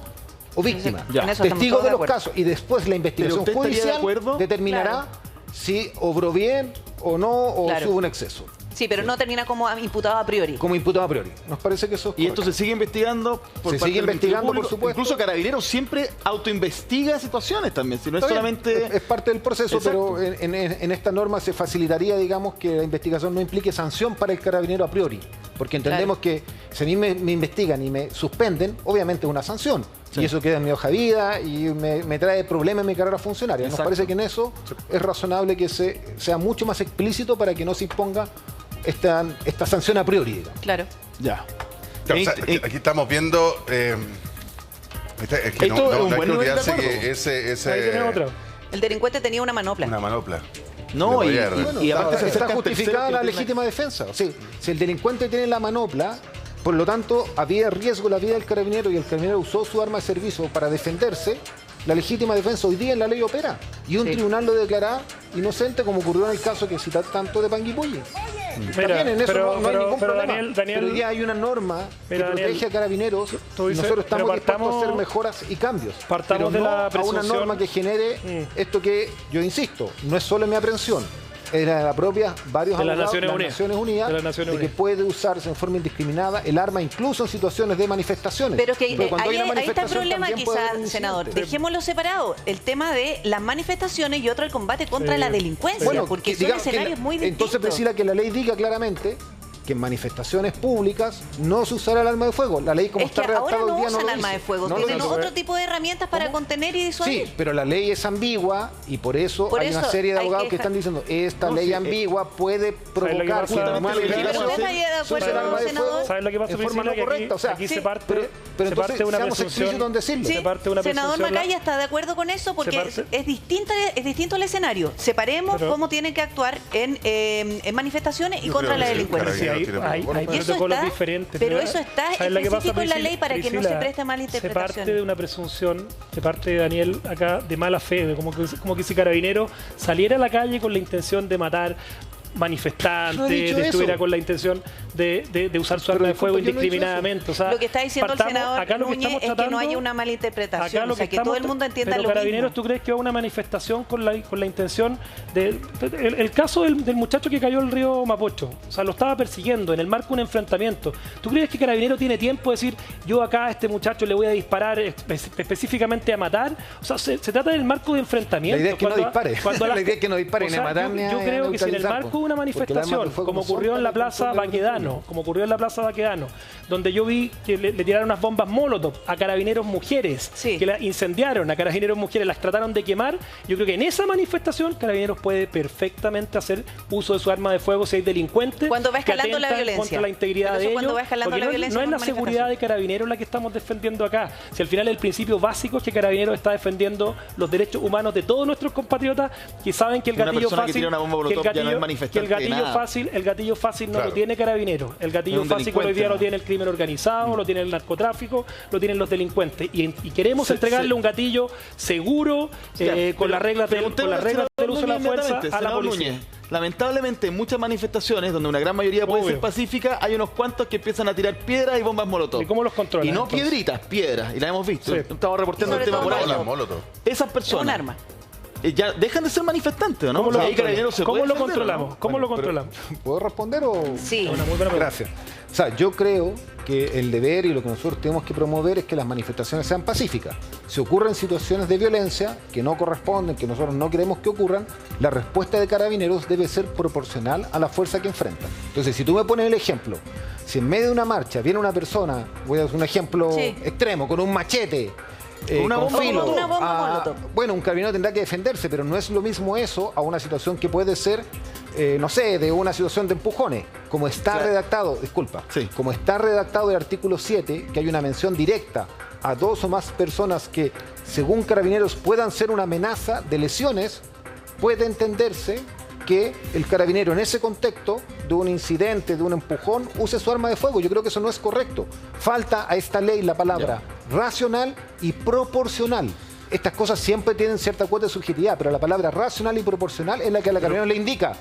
o víctima. Testigo de los casos y después la investigación judicial determinará si obró bien o no, o si hubo un exceso. Sí, pero no termina como imputado a priori. Como imputado a priori. Nos parece que eso es correcto. Y esto se sigue investigando por se sigue investigando, por supuesto. Incluso Carabineros siempre autoinvestiga situaciones también. Si no es solamente... Es parte del proceso, pero en esta norma se facilitaría, digamos, que la investigación no implique sanción para el carabinero a priori. Porque entendemos que si a mí me investigan y me suspenden, obviamente es una sanción. Y eso queda en mi hoja de vida y me trae problemas en mi carrera funcionaria. Nos parece que en eso es razonable que sea mucho más explícito para que no se imponga esta sanción a priori, digamos. Claro. Ya. O sea, aquí estamos viendo... es que no hay que olvidarse que ese el delincuente tenía una manopla. Una manopla. No, y aparte está justificada la legítima defensa. O sea, si el delincuente tiene la manopla, por lo tanto, había riesgo la vida del carabinero y el carabinero usó su arma de servicio para defenderse, la legítima defensa hoy día en la ley opera. Y un tribunal lo declarará inocente, como ocurrió en el caso que cita tanto de Panguipulli. También en eso no hay ningún problema. Pero hoy día hay una norma que protege a carabineros y nosotros estamos dispuestos a hacer mejoras y cambios. Partamos pero no a una norma que genere esto que, yo insisto, no es solo mi aprehensión. era la propia, varios de las abogados Naciones Unidas, de que puede usarse en forma indiscriminada el arma incluso en situaciones de manifestaciones. Pero que ahí está el problema quizás, senador. Dejémoslo separado. El tema de las manifestaciones y otro el combate contra la delincuencia, bueno, porque son escenarios muy distintos. Entonces, Priscila, que la ley diga claramente que en manifestaciones públicas no se usará el arma de fuego. La ley como está redactada hoy día no lo dice. Ahora no usan arma de fuego, tienen otro tipo de herramientas para contener y disuadir. Sí, pero la ley es ambigua y por eso hay una serie de abogados que están diciendo esta ley ambigua puede provocar ¿Sabes lo que pasa, Priscila? Que aquí se parte de una presunción. Senador Macaya está de acuerdo con eso porque es distinto el escenario. Separemos cómo tienen que actuar en manifestaciones y contra la delincuencia. Hay protocolos diferentes. Pero eso está específico en la ley para que no se preste mala interpretación. Se parte de una presunción, se parte, Daniel, acá de mala fe, como que si Carabinero saliera a la calle con la intención de matar manifestantes, estuviera con la intención de usar su arma de fuego indiscriminadamente. O sea, lo que está diciendo el senador Núñez es que no haya una mala interpretación, o sea, que todo el mundo entienda lo mismo. Carabineros, ¿tú crees que va a una manifestación con la intención de... El caso del muchacho que cayó al río Mapocho, o sea, lo estaba persiguiendo en el marco de un enfrentamiento. ¿Tú crees que Carabinero tiene tiempo de decir, yo acá a este muchacho le voy a disparar específicamente a matar? O sea, se trata del marco de enfrentamiento. La idea es que no dispare. La idea es que no dispare ni a matar ni a... Yo creo que si en el marco de una manifestación, como ocurrió en la Plaza Baquedano, donde yo vi que le tiraron unas bombas Molotov a carabineros mujeres, que la incendiaron a carabineros mujeres, las trataron de quemar. Yo creo que en esa manifestación Carabineros puede perfectamente hacer uso de su arma de fuego si hay delincuentes cuando va escalando la violencia contra la integridad de ellos. No es la seguridad de Carabineros la que estamos defendiendo acá. Si al final el principio básico es que Carabineros está defendiendo los derechos humanos de todos nuestros compatriotas que saben que el gatillo fácil, el gatillo fácil no lo tiene Carabineros. El gatillo fácil hoy día lo tiene el crimen organizado, lo tiene el narcotráfico, lo tienen los delincuentes. Y queremos entregarle un gatillo seguro, con las reglas del uso de la fuerza a la policía. Lamentablemente, en muchas manifestaciones, donde una gran mayoría puede ser pacífica, hay unos cuantos que empiezan a tirar piedras y bombas molotov. ¿Y cómo los controlan? Y no piedritas, piedras. Y la hemos visto. Sí. Estamos reportando el tema por ahí. Esas personas... un arma. Ya dejan de ser manifestantes, ¿no? ¿Cómo lo controlamos? ¿Cómo lo controlamos? ¿Puedo responder o...? Sí. Muy buena pregunta. Gracias. O sea, yo creo que el deber y lo que nosotros tenemos que promover es que las manifestaciones sean pacíficas. Si ocurren situaciones de violencia que no corresponden, que nosotros no queremos que ocurran, la respuesta de Carabineros debe ser proporcional a la fuerza que enfrentan. Entonces, si tú me pones el ejemplo, si en medio de una marcha viene una persona, voy a hacer un ejemplo extremo, con un machete, una bomba molotov. Bueno, un carabinero tendrá que defenderse, pero no es lo mismo eso a una situación que puede ser, no sé, de una situación de empujones. Como está redactado, como está redactado el artículo 7, que hay una mención directa a 2 o más personas que, según Carabineros, puedan ser una amenaza de lesiones, puede entenderse que el carabinero en ese contexto de un incidente, de un empujón, use su arma de fuego. Yo creo que eso no es correcto. Falta a esta ley la palabra racional y proporcional. Estas cosas siempre tienen cierta cuota de subjetividad, pero la palabra racional y proporcional es la que a la carabinero le indica.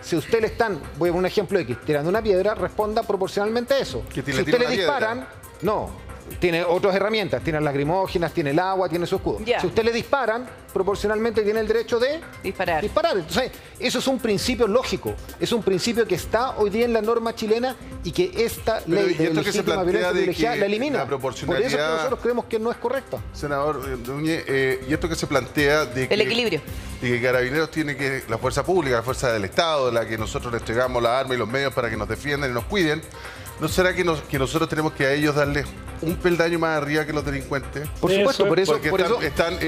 Si usted le están, voy a poner un ejemplo X, tirando una piedra, responda proporcionalmente a eso. Si usted le disparan, tiene otras herramientas, tiene lacrimógenas, tiene el agua, tiene su escudo. Si usted le disparan, proporcionalmente tiene el derecho de disparar. Entonces, eso es un principio lógico, es un principio que está hoy día en la norma chilena y que esta ley de legítima violencia privilegiada la elimina. Por eso es que nosotros creemos que no es correcta. Senador Núñez, y esto que se plantea de que... el equilibrio. De que Carabineros tiene que, la fuerza pública, la fuerza del Estado, la que nosotros le entregamos la arma y los medios para que nos defiendan y nos cuiden, ¿no será que nosotros tenemos que a ellos darle un peldaño más arriba que los delincuentes? Por supuesto, por eso están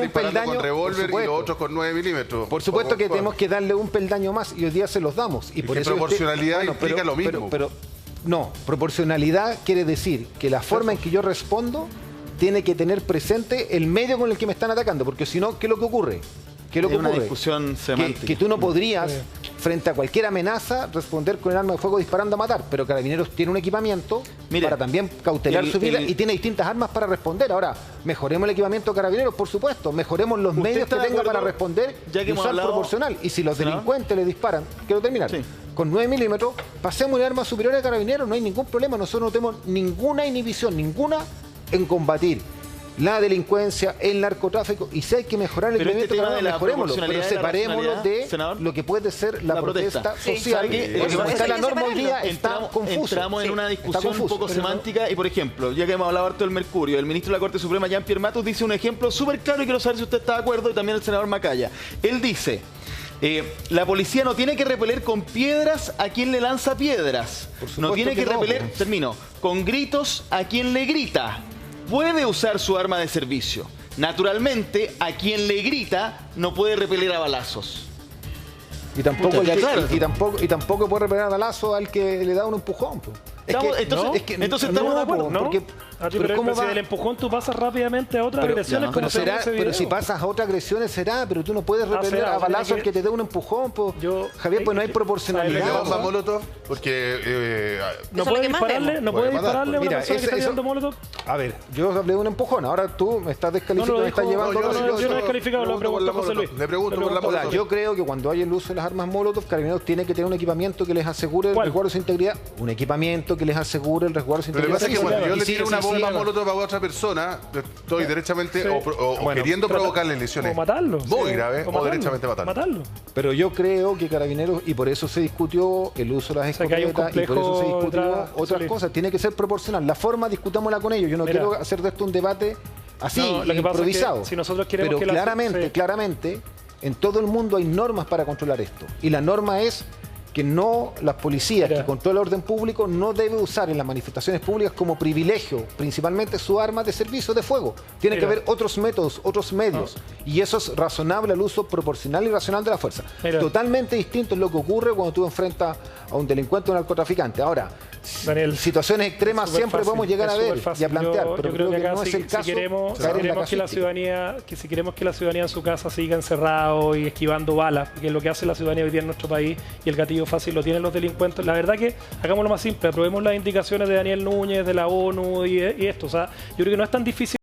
un peldaño con revólver y los otros con 9 milímetros. Por supuesto que tenemos que darle un peldaño más y hoy día se los damos. Y por eso proporcionalidad implica lo mismo. Pero no, proporcionalidad quiere decir que la forma en que yo respondo tiene que tener presente el medio con el que me están atacando, porque si no, ¿qué es lo que ocurre? Una discusión semántica. Que tú no podrías, frente a cualquier amenaza, responder con el arma de fuego disparando a matar. Pero Carabineros tiene un equipamiento para también cautelar su vida y tiene distintas armas para responder. Ahora, mejoremos el equipamiento de Carabineros, por supuesto. Mejoremos los medios que tenga para responder y usar proporcional. Y si los delincuentes le disparan, quiero terminar, con 9 milímetros, pasemos un arma superior a Carabineros, no hay ningún problema. Nosotros no tenemos ninguna inhibición, ninguna en combatir la delincuencia, el narcotráfico, y si hay que mejorar el incremento, mejorémoslo, pero separémoslo de lo que puede ser la protesta social. Porque está la norma hoy día, está confuso. Entramos en una discusión un poco semántica y, por ejemplo, ya que hemos hablado harto del Mercurio, el ministro de la Corte Suprema, Jean-Pierre Matus, dice un ejemplo súper claro y quiero saber si usted está de acuerdo, y también el senador Macaya. Él dice... la policía no tiene que repeler con piedras a quien le lanza piedras. No tiene que repeler, termino, con gritos a quien le grita. Puede usar su arma de servicio. Naturalmente, a quien le grita no puede repeler a balazos. Y tampoco puede repeler a balazos al que le da un empujón. Entonces estamos de acuerdo. ¿No? Porque, pero ¿cómo va? Si del empujón tú pasas rápidamente a otras agresiones. Pero si pasas a otras agresiones pero tú no puedes repeler a balazos al que te dé un empujón. Javier, pues no hay proporcionalidad. Porque no puede dispararle, a una persona que está tirando molotov. A ver, yo hablé de un empujón, ahora tú me estás descalificando, me estás llevando... Yo no he descalificado, lo pregunto a José Luis. Le pregunto por la molotov. Yo creo que cuando hay el uso de las armas molotov, Carabineros tiene que tener un equipamiento que les asegure el resguardo de su integridad. Un equipamiento que les asegure el resguardo de su integridad. Pero lo que pasa es que cuando yo le tiro una bomba molotov a otra persona, estoy derechamente o queriendo provocarle lesiones. O matarlo. Muy grave, o derechamente matarlo. Pero yo creo que Carabineros, y por eso se discutió el uso de las escopetas, y por eso se discutió otras cosas, tiene que ser proporcional. La forma, discutámosla con ellos. Yo no quiero hacer de esto un debate así, improvisado. Es que si nosotros queremos pero claramente, en todo el mundo hay normas para controlar esto. Y la norma es que no las policías que controlan el orden público no deben usar en las manifestaciones públicas como privilegio, principalmente su arma de servicio de fuego. Tiene que haber otros métodos, otros medios. Y eso es razonable al uso proporcional y racional de la fuerza. Totalmente distinto es lo que ocurre cuando tú enfrentas a un delincuente o un narcotraficante. Ahora, Daniel, situaciones extremas siempre podemos llegar a ver y a plantear, pero yo creo que no es el caso. Si queremos que la ciudadanía en su casa siga encerrado y esquivando balas, que es lo que hace la ciudadanía hoy día en nuestro país, y el gatillo fácil lo tienen los delincuentes, la verdad que hagámoslo más simple, aprobemos las indicaciones de Daniel Núñez, de la ONU y esto. O sea, yo creo que no es tan difícil